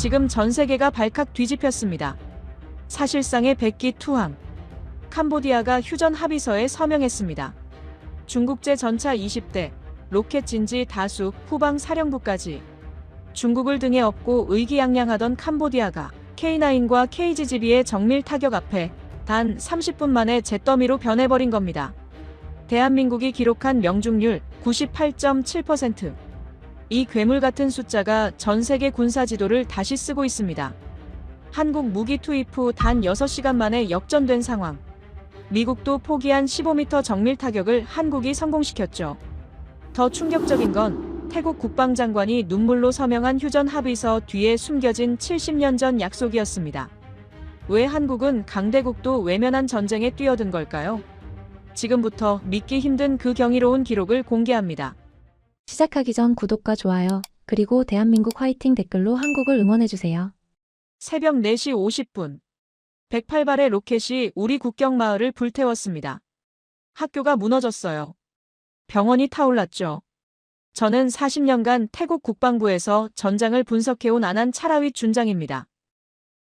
지금 전 세계가 발칵 뒤집혔습니다. 사실상의 백기 투항. 캄보디아가 휴전 합의서에 서명했습니다. 중국제 전차 20대, 로켓 진지 다수, 후방 사령부까지. 중국을 등에 업고 의기양양하던 캄보디아가 K9과 KGB의 정밀 타격 앞에 단 30분 만에 잿더미로 변해버린 겁니다. 대한민국이 기록한 명중률 98.7%. 이 괴물 같은 숫자가 전 세계 군사 지도를 다시 쓰고 있습니다. 한국 무기 투입 후 단 6시간 만에 역전된 상황. 미국도 포기한 15m 정밀 타격을 한국이 성공시켰죠. 더 충격적인 건 태국 국방장관이 눈물로 서명한 휴전 합의서 뒤에 숨겨진 70년 전 약속이었습니다. 왜 한국은 강대국도 외면한 전쟁에 뛰어든 걸까요? 지금부터 믿기 힘든 그 경이로운 기록을 공개합니다. 시작하기 전 구독과 좋아요, 그리고 대한민국 화이팅 댓글로 한국을 응원해주세요. 새벽 4시 50분. 108발의 로켓이 우리 국경 마을을 불태웠습니다. 학교가 무너졌어요. 병원이 타올랐죠. 저는 40년간 태국 국방부에서 전장을 분석해온 아난 차라윗 준장입니다.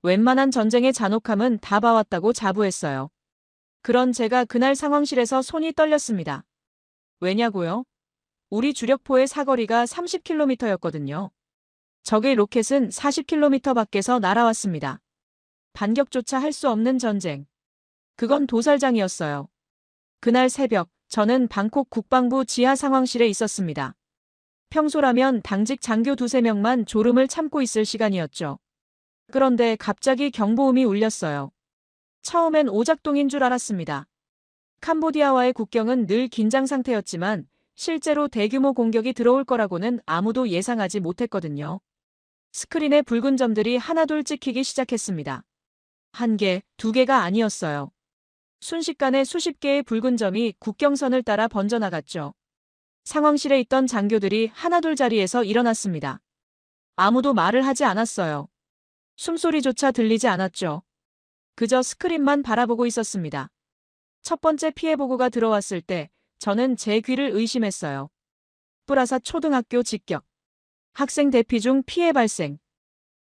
웬만한 전쟁의 잔혹함은 다 봐왔다고 자부했어요. 그런 제가 그날 상황실에서 손이 떨렸습니다. 왜냐고요? 우리 주력포의 사거리가 30km였거든요. 적의 로켓은 40km 밖에서 날아왔습니다. 반격조차 할 수 없는 전쟁. 그건 도살장이었어요. 그날 새벽, 저는 방콕 국방부 지하 상황실에 있었습니다. 평소라면 당직 장교 2~3명만 졸음을 참고 있을 시간이었죠. 그런데 갑자기 경보음이 울렸어요. 처음엔 오작동인 줄 알았습니다. 캄보디아와의 국경은 늘 긴장 상태였지만 실제로 대규모 공격이 들어올 거라고는 아무도 예상하지 못했거든요. 스크린에 붉은 점들이 하나둘 찍히기 시작했습니다. 1개, 2개가 아니었어요. 순식간에 수십 개의 붉은 점이 국경선을 따라 번져나갔죠. 상황실에 있던 장교들이 하나둘 자리에서 일어났습니다. 아무도 말을 하지 않았어요. 숨소리조차 들리지 않았죠. 그저 스크린만 바라보고 있었습니다. 첫 번째 피해 보고가 들어왔을 때 저는 제 귀를 의심했어요. 뿌라사 초등학교 직격. 학생 대피 중 피해 발생.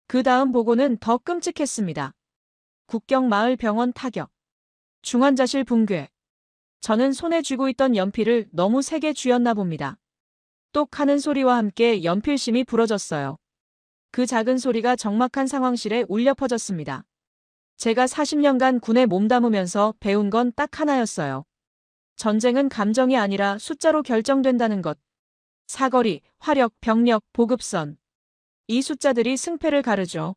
그 다음 보고는 더 끔찍했습니다. 국경 마을 병원 타격. 중환자실 붕괴. 저는 손에 쥐고 있던 연필을 너무 세게 쥐었나 봅니다. 똑 하는 소리와 함께 연필심이 부러졌어요. 그 작은 소리가 적막한 상황실에 울려 퍼졌습니다. 제가 40년간 군에 몸담으면서 배운 건 딱 하나였어요. 전쟁은 감정이 아니라 숫자로 결정된다는 것. 사거리, 화력, 병력, 보급선. 이 숫자들이 승패를 가르죠.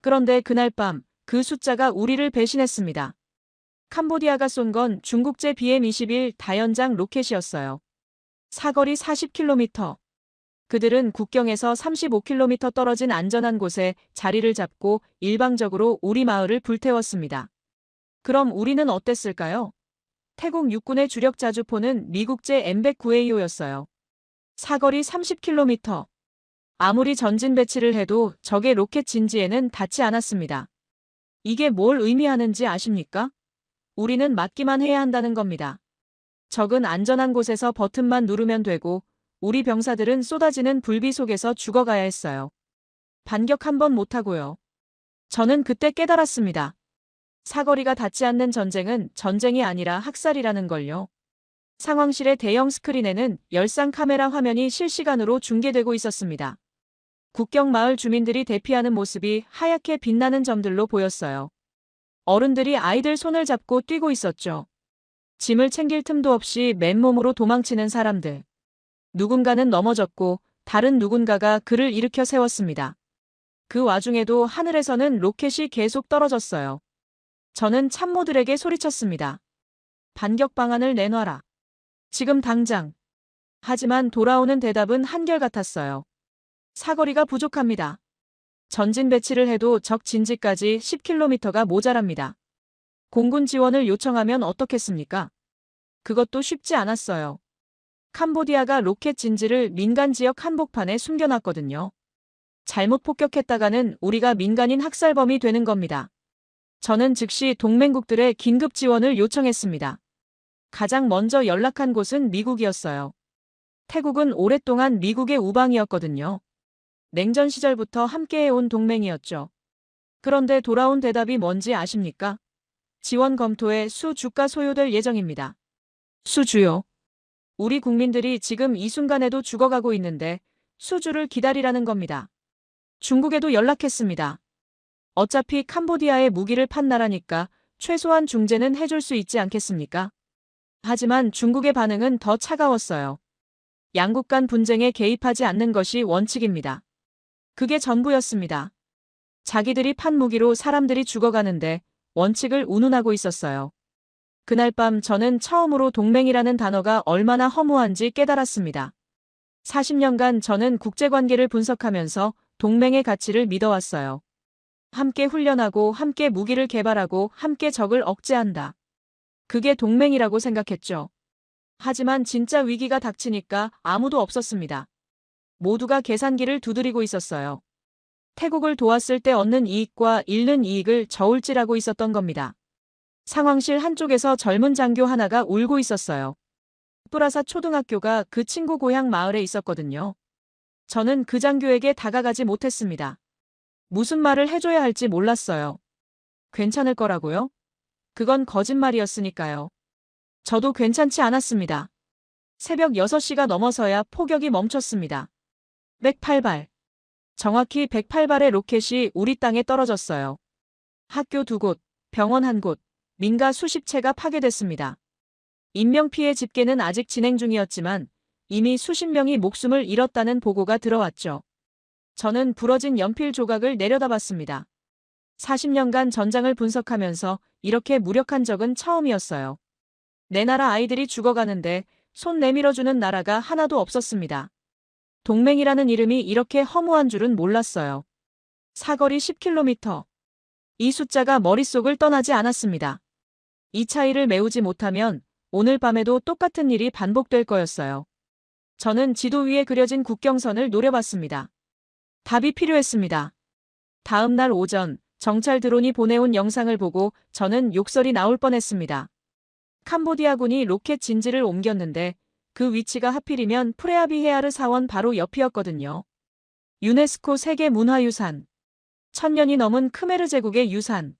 그런데 그날 밤, 그 숫자가 우리를 배신했습니다. 캄보디아가 쏜 건 중국제 BM-21 다연장 로켓이었어요. 사거리 40km. 그들은 국경에서 35km 떨어진 안전한 곳에 자리를 잡고 일방적으로 우리 마을을 불태웠습니다. 그럼 우리는 어땠을까요? 태국 육군의 주력 자주포는 미국제 M109AO였어요. 사거리 30km. 아무리 전진 배치를 해도 적의 로켓 진지에는 닿지 않았습니다. 이게 뭘 의미하는지 아십니까? 우리는 맞기만 해야 한다는 겁니다. 적은 안전한 곳에서 버튼만 누르면 되고 우리 병사들은 쏟아지는 불비 속에서 죽어가야 했어요. 반격 한 번 못하고요. 저는 그때 깨달았습니다. 사거리가 닿지 않는 전쟁은 전쟁이 아니라 학살이라는 걸요. 상황실의 대형 스크린에는 열상 카메라 화면이 실시간으로 중계되고 있었습니다. 국경 마을 주민들이 대피하는 모습이 하얗게 빛나는 점들로 보였어요. 어른들이 아이들 손을 잡고 뛰고 있었죠. 짐을 챙길 틈도 없이 맨몸으로 도망치는 사람들. 누군가는 넘어졌고 다른 누군가가 그를 일으켜 세웠습니다. 그 와중에도 하늘에서는 로켓이 계속 떨어졌어요. 저는 참모들에게 소리쳤습니다. 반격 방안을 내놔라. 지금 당장. 하지만 돌아오는 대답은 한결같았어요. 사거리가 부족합니다. 전진 배치를 해도 적 진지까지 10km가 모자랍니다. 공군 지원을 요청하면 어떻겠습니까? 그것도 쉽지 않았어요. 캄보디아가 로켓 진지를 민간 지역 한복판에 숨겨놨거든요. 잘못 폭격했다가는 우리가 민간인 학살범이 되는 겁니다. 저는 즉시 동맹국들의 긴급 지원을 요청했습니다. 가장 먼저 연락한 곳은 미국이었어요. 태국은 오랫동안 미국의 우방이었거든요. 냉전 시절부터 함께해온 동맹이었죠. 그런데 돌아온 대답이 뭔지 아십니까? 지원 검토에 수 주가 소요될 예정입니다. 수주요. 우리 국민들이 지금 이 순간에도 죽어가고 있는데 수주를 기다리라는 겁니다. 중국에도 연락했습니다. 어차피 캄보디아에 무기를 판 나라니까 최소한 중재는 해줄 수 있지 않겠습니까? 하지만 중국의 반응은 더 차가웠어요. 양국 간 분쟁에 개입하지 않는 것이 원칙입니다. 그게 전부였습니다. 자기들이 판 무기로 사람들이 죽어가는데 원칙을 운운하고 있었어요. 그날 밤 저는 처음으로 동맹이라는 단어가 얼마나 허무한지 깨달았습니다. 40년간 저는 국제관계를 분석하면서 동맹의 가치를 믿어왔어요. 함께 훈련하고 함께 무기를 개발하고 함께 적을 억제한다. 그게 동맹이라고 생각했죠. 하지만 진짜 위기가 닥치니까 아무도 없었습니다. 모두가 계산기를 두드리고 있었어요. 태국을 도왔을 때 얻는 이익과 잃는 이익을 저울질하고 있었던 겁니다. 상황실 한쪽에서 젊은 장교 하나가 울고 있었어요. 뿌라사 초등학교가 그 친구 고향 마을에 있었거든요. 저는 그 장교에게 다가가지 못했습니다. 무슨 말을 해줘야 할지 몰랐어요. 괜찮을 거라고요? 그건 거짓말이었으니까요. 저도 괜찮지 않았습니다. 새벽 6시가 넘어서야 폭격이 멈췄습니다. 108발. 정확히 108발의 로켓이 우리 땅에 떨어졌어요. 학교 2곳, 병원 1곳, 민가 수십 채가 파괴됐습니다. 인명피해 집계는 아직 진행 중이었지만 이미 수십 명이 목숨을 잃었다는 보고가 들어왔죠. 저는 부러진 연필 조각을 내려다봤습니다. 40년간 전장을 분석하면서 이렇게 무력한 적은 처음이었어요. 내 나라 아이들이 죽어가는데 손 내밀어주는 나라가 하나도 없었습니다. 동맹이라는 이름이 이렇게 허무한 줄은 몰랐어요. 사거리 10km. 이 숫자가 머릿속을 떠나지 않았습니다. 이 차이를 메우지 못하면 오늘 밤에도 똑같은 일이 반복될 거였어요. 저는 지도 위에 그려진 국경선을 노려봤습니다. 답이 필요했습니다. 다음 날 오전 정찰 드론이 보내온 영상을 보고 저는 욕설이 나올 뻔했습니다. 캄보디아군이 로켓 진지를 옮겼는데 그 위치가 하필이면 프레아비 헤아르 사원 바로 옆이었거든요. 유네스코 세계문화유산. 1000년이 넘은 크메르 제국의 유산.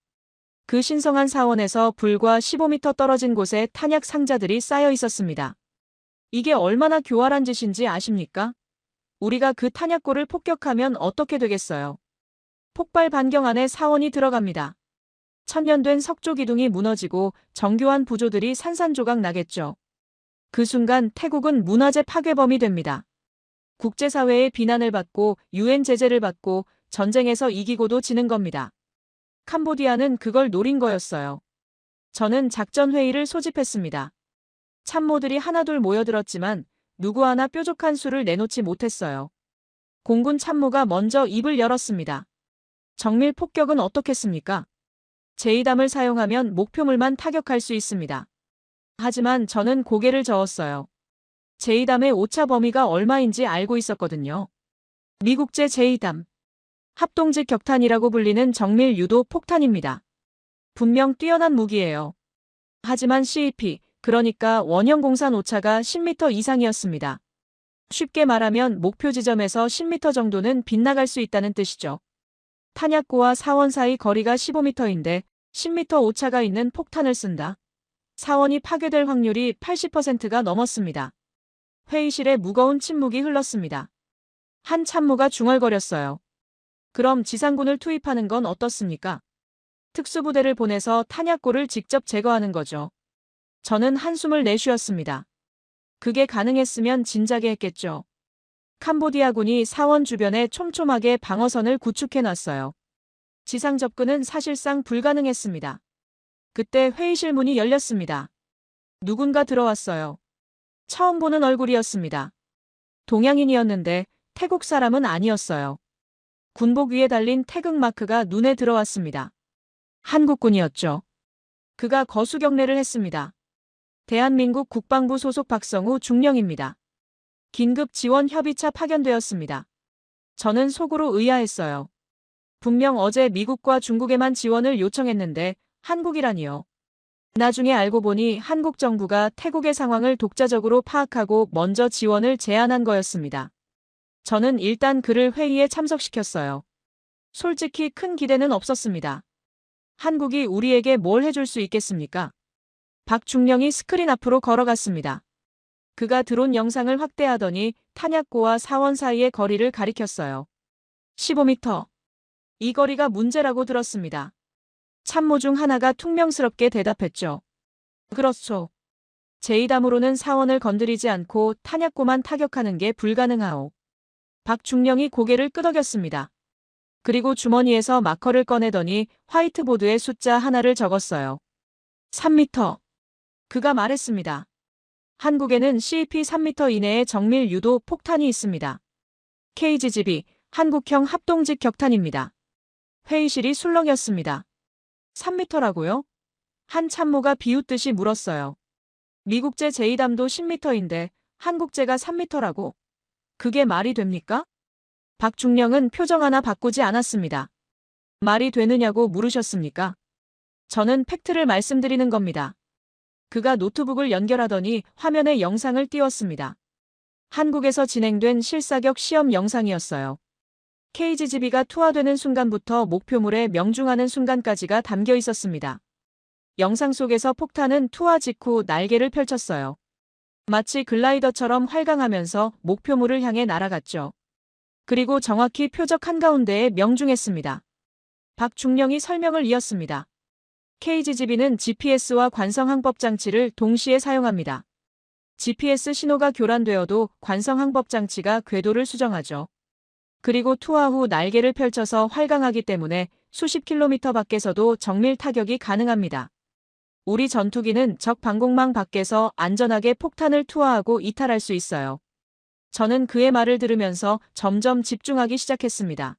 그 신성한 사원에서 불과 15m 떨어진 곳에 탄약 상자들이 쌓여 있었습니다. 이게 얼마나 교활한 짓인지 아십니까? 우리가 그 탄약고를 폭격하면 어떻게 되겠어요? 폭발 반경 안에 사원이 들어갑니다. 천년된 석조 기둥이 무너지고 정교한 부조들이 산산조각 나겠죠. 그 순간 태국은 문화재 파괴범이 됩니다. 국제사회의 비난을 받고 유엔 제재를 받고 전쟁에서 이기고도 지는 겁니다. 캄보디아는 그걸 노린 거였어요. 저는 작전회의를 소집했습니다. 참모들이 하나둘 모여들었지만 누구 하나 뾰족한 수를 내놓지 못했어요. 공군 참모가 먼저 입을 열었습니다. 정밀 폭격은 어떻겠습니까? 제2담을 사용하면 목표물만 타격할 수 있습니다. 하지만 저는 고개를 저었어요. 제2담의 오차 범위가 얼마인지 알고 있었거든요. 미국제 제2담. 합동직 격탄이라고 불리는 정밀 유도 폭탄입니다. 분명 뛰어난 무기예요. 하지만 CEP, 그러니까 원형 공산 오차가 10m 이상이었습니다. 쉽게 말하면 목표 지점에서 10m 정도는 빗나갈 수 있다는 뜻이죠. 탄약고와 사원 사이 거리가 15m인데 10m 오차가 있는 폭탄을 쓴다. 사원이 파괴될 확률이 80%가 넘었습니다. 회의실에 무거운 침묵이 흘렀습니다. 한 참모가 중얼거렸어요. 그럼 지상군을 투입하는 건 어떻습니까? 특수부대를 보내서 탄약고를 직접 제거하는 거죠. 저는 한숨을 내쉬었습니다. 그게 가능했으면 진작에 했겠죠. 캄보디아군이 사원 주변에 촘촘하게 방어선을 구축해놨어요. 지상 접근은 사실상 불가능했습니다. 그때 회의실 문이 열렸습니다. 누군가 들어왔어요. 처음 보는 얼굴이었습니다. 동양인이었는데 태국 사람은 아니었어요. 군복 위에 달린 태극 마크가 눈에 들어왔습니다. 한국군이었죠. 그가 거수 경례를 했습니다. 대한민국 국방부 소속 박성우 중령입니다. 긴급 지원 협의차 파견되었습니다. 저는 속으로 의아했어요. 분명 어제 미국과 중국에만 지원을 요청했는데 한국이라니요. 나중에 알고 보니 한국 정부가 태국의 상황을 독자적으로 파악하고 먼저 지원을 제안한 거였습니다. 저는 일단 그를 회의에 참석시켰어요. 솔직히 큰 기대는 없었습니다. 한국이 우리에게 뭘 해줄 수 있겠습니까? 박중령이 스크린 앞으로 걸어갔습니다. 그가 드론 영상을 확대하더니 탄약고와 사원 사이의 거리를 가리켰어요. 15m. 이 거리가 문제라고 들었습니다. 참모 중 하나가 퉁명스럽게 대답했죠. 그렇소. 제2담으로는 사원을 건드리지 않고 탄약고만 타격하는 게 불가능하오. 박중령이 고개를 끄덕였습니다. 그리고 주머니에서 마커를 꺼내더니 화이트보드에 숫자 하나를 적었어요. 3m. 그가 말했습니다. 한국에는 CP 3m 이내의 정밀 유도 폭탄이 있습니다. KGB, 한국형 합동직 격탄입니다. 회의실이 술렁였습니다. 3m라고요? 한 참모가 비웃듯이 물었어요. 미국제 제2담도 10m인데 한국제가 3m라고? 그게 말이 됩니까? 박중령은 표정 하나 바꾸지 않았습니다. 말이 되느냐고 물으셨습니까? 저는 팩트를 말씀드리는 겁니다. 그가 노트북을 연결하더니 화면에 영상을 띄웠습니다. 한국에서 진행된 실사격 시험 영상이었어요. KGB가 투하되는 순간부터 목표물에 명중하는 순간까지가 담겨 있었습니다. 영상 속에서 폭탄은 투하 직후 날개를 펼쳤어요. 마치 글라이더처럼 활강하면서 목표물을 향해 날아갔죠. 그리고 정확히 표적 한가운데에 명중했습니다. 박중령이 설명을 이었습니다. KGB는 GPS와 관성항법 장치를 동시에 사용합니다. GPS 신호가 교란되어도 관성항법 장치가 궤도를 수정하죠. 그리고 투하 후 날개를 펼쳐서 활강하기 때문에 수십 킬로미터 밖에서도 정밀 타격이 가능합니다. 우리 전투기는 적 방공망 밖에서 안전하게 폭탄을 투하하고 이탈할 수 있어요. 저는 그의 말을 들으면서 점점 집중하기 시작했습니다.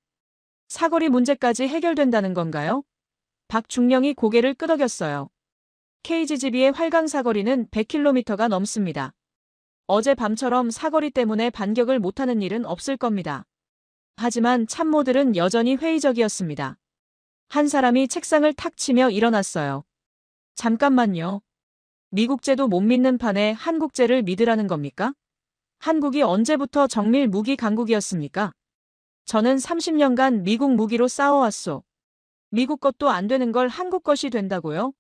사거리 문제까지 해결된다는 건가요? 박중령이 고개를 끄덕였어요. KGB의 활강 사거리는 100km가 넘습니다. 어제 밤처럼 사거리 때문에 반격을 못하는 일은 없을 겁니다. 하지만 참모들은 여전히 회의적이었습니다. 한 사람이 책상을 탁 치며 일어났어요. 잠깐만요. 미국제도 못 믿는 판에 한국제를 믿으라는 겁니까? 한국이 언제부터 정밀 무기 강국이었습니까? 저는 30년간 미국 무기로 싸워왔소. 미국 것도 안 되는 걸 한국 것이 된다고요?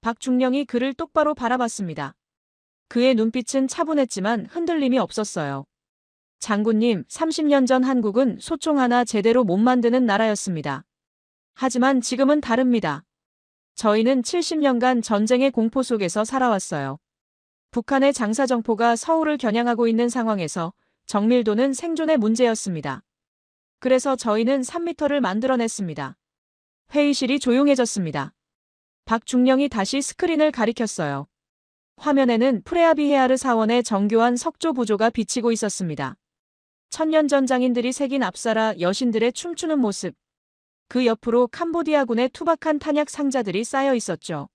박중령이 그를 똑바로 바라봤습니다. 그의 눈빛은 차분했지만 흔들림이 없었어요. 장군님, 30년 전 한국은 소총 하나 제대로 못 만드는 나라였습니다. 하지만 지금은 다릅니다. 저희는 70년간 전쟁의 공포 속에서 살아왔어요. 북한의 장사정포가 서울을 겨냥하고 있는 상황에서 정밀도는 생존의 문제였습니다. 그래서 저희는 3m를 만들어냈습니다. 회의실이 조용해졌습니다. 박중령이 다시 스크린을 가리켰어요. 화면에는 프레아비헤아르 사원의 정교한 석조 부조가 비치고 있었습니다. 천년 전 장인들이 새긴 앞사라 여신들의 춤추는 모습. 그 옆으로 캄보디아군의 투박한 탄약 상자들이 쌓여 있었죠.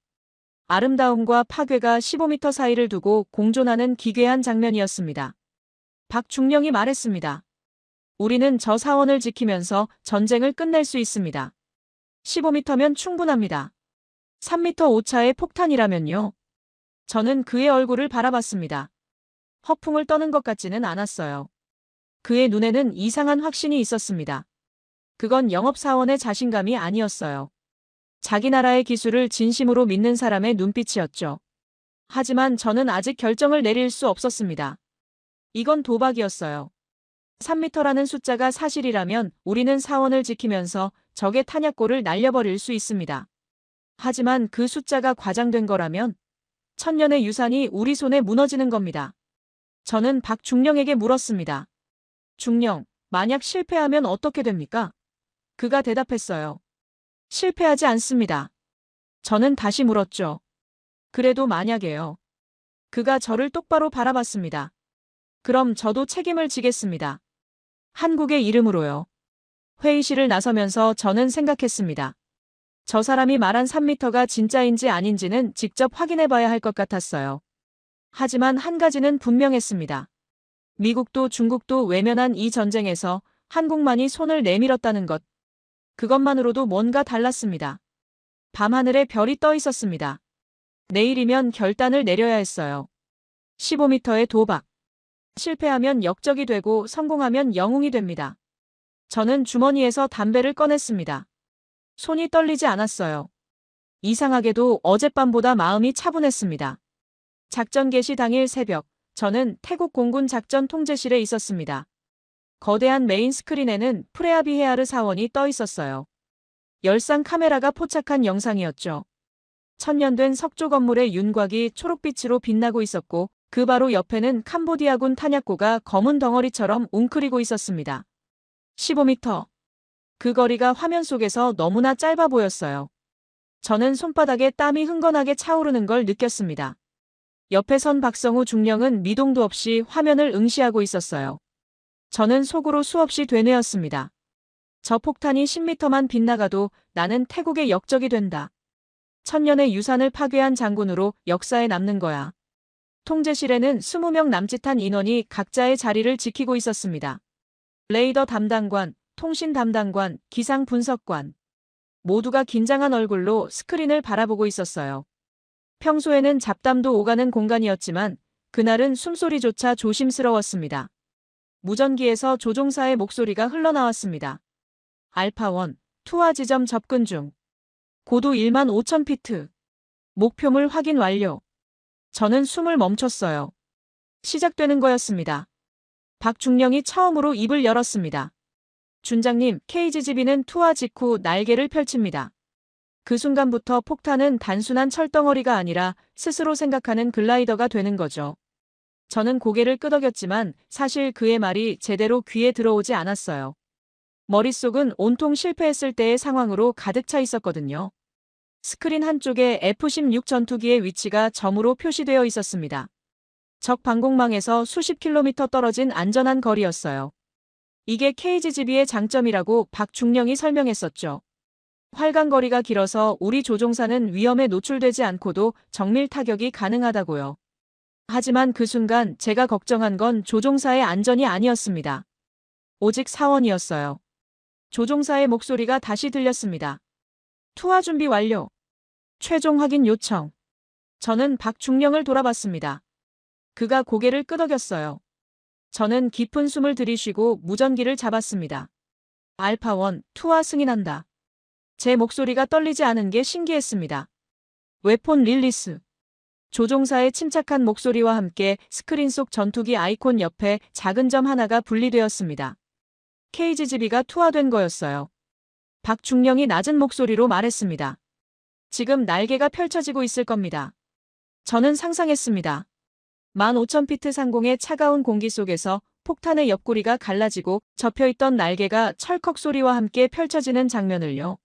아름다움과 파괴가 15m 사이를 두고 공존하는 기괴한 장면이었습니다. 박중령이 말했습니다. 우리는 저 사원을 지키면서 전쟁을 끝낼 수 있습니다. 15m면 충분합니다. 3m 오차의 폭탄이라면요. 저는 그의 얼굴을 바라봤습니다. 허풍을 떠는 것 같지는 않았어요. 그의 눈에는 이상한 확신이 있었습니다. 그건 영업사원의 자신감이 아니었어요. 자기 나라의 기술을 진심으로 믿는 사람의 눈빛이었죠. 하지만 저는 아직 결정을 내릴 수 없었습니다. 이건 도박이었어요. 3m라는 숫자가 사실이라면 우리는 사원을 지키면서 적의 탄약고를 날려버릴 수 있습니다. 하지만 그 숫자가 과장된 거라면 천년의 유산이 우리 손에 무너지는 겁니다. 저는 박중령에게 물었습니다. 중령, 만약 실패하면 어떻게 됩니까? 그가 대답했어요. 실패하지 않습니다. 저는 다시 물었죠. 그래도 만약에요. 그가 저를 똑바로 바라봤습니다. 그럼 저도 책임을 지겠습니다. 한국의 이름으로요. 회의실을 나서면서 저는 생각했습니다. 저 사람이 말한 3m가 진짜인지 아닌지는 직접 확인해봐야 할 것 같았어요. 하지만 한 가지는 분명했습니다. 미국도 중국도 외면한 이 전쟁에서 한국만이 손을 내밀었다는 것. 그것만으로도 뭔가 달랐습니다. 밤하늘에 별이 떠 있었습니다. 내일이면 결단을 내려야 했어요. 15m의 도박. 실패하면 역적이 되고 성공하면 영웅이 됩니다. 저는 주머니에서 담배를 꺼냈습니다. 손이 떨리지 않았어요. 이상하게도 어젯밤보다 마음이 차분했습니다. 작전 개시 당일 새벽, 저는 태국 공군 작전 통제실에 있었습니다. 거대한 메인 스크린에는 프레아비헤아르 사원이 떠 있었어요. 열상 카메라가 포착한 영상이었죠. 천년된 석조 건물의 윤곽이 초록빛으로 빛나고 있었고 그 바로 옆에는 캄보디아군 탄약고가 검은 덩어리처럼 웅크리고 있었습니다. 15m. 그 거리가 화면 속에서 너무나 짧아 보였어요. 저는 손바닥에 땀이 흥건하게 차오르는 걸 느꼈습니다. 옆에 선 박성우 중령은 미동도 없이 화면을 응시하고 있었어요. 저는 속으로 수없이 되뇌었습니다. 저 폭탄이 10m만 빗나가도 나는 태국의 역적이 된다. 천년의 유산을 파괴한 장군으로 역사에 남는 거야. 통제실에는 20명 남짓한 인원이 각자의 자리를 지키고 있었습니다. 레이더 담당관, 통신 담당관, 기상 분석관. 모두가 긴장한 얼굴로 스크린을 바라보고 있었어요. 평소에는 잡담도 오가는 공간이었지만 그날은 숨소리조차 조심스러웠습니다. 무전기에서 조종사의 목소리가 흘러나왔습니다. 알파1, 투하 지점 접근 중. 고도 15,000피트. 목표물 확인 완료. 저는 숨을 멈췄어요. 시작되는 거였습니다. 박중령이 처음으로 입을 열었습니다. 준장님, KGB는 투하 직후 날개를 펼칩니다. 그 순간부터 폭탄은 단순한 철덩어리가 아니라 스스로 생각하는 글라이더가 되는 거죠. 저는 고개를 끄덕였지만 사실 그의 말이 제대로 귀에 들어오지 않았어요. 머릿속은 온통 실패했을 때의 상황으로 가득 차 있었거든요. 스크린 한쪽에 F-16 전투기의 위치가 점으로 표시되어 있었습니다. 적 방공망에서 수십 킬로미터 떨어진 안전한 거리였어요. 이게 KGB의 장점이라고 박중령이 설명했었죠. 활강거리가 길어서 우리 조종사는 위험에 노출되지 않고도 정밀 타격이 가능하다고요. 하지만 그 순간 제가 걱정한 건 조종사의 안전이 아니었습니다. 오직 사원이었어요. 조종사의 목소리가 다시 들렸습니다. 투하 준비 완료. 최종 확인 요청. 저는 박중령을 돌아봤습니다. 그가 고개를 끄덕였어요. 저는 깊은 숨을 들이쉬고 무전기를 잡았습니다. 알파1, 투하 승인한다. 제 목소리가 떨리지 않은 게 신기했습니다. 웨폰 릴리스. 조종사의 침착한 목소리와 함께 스크린 속 전투기 아이콘 옆에 작은 점 하나가 분리되었습니다. KGB가 투하된 거였어요. 박중령이 낮은 목소리로 말했습니다. 지금 날개가 펼쳐지고 있을 겁니다. 저는 상상했습니다. 15,000피트 상공의 차가운 공기 속에서 폭탄의 옆구리가 갈라지고 접혀있던 날개가 철컥 소리와 함께 펼쳐지는 장면을요.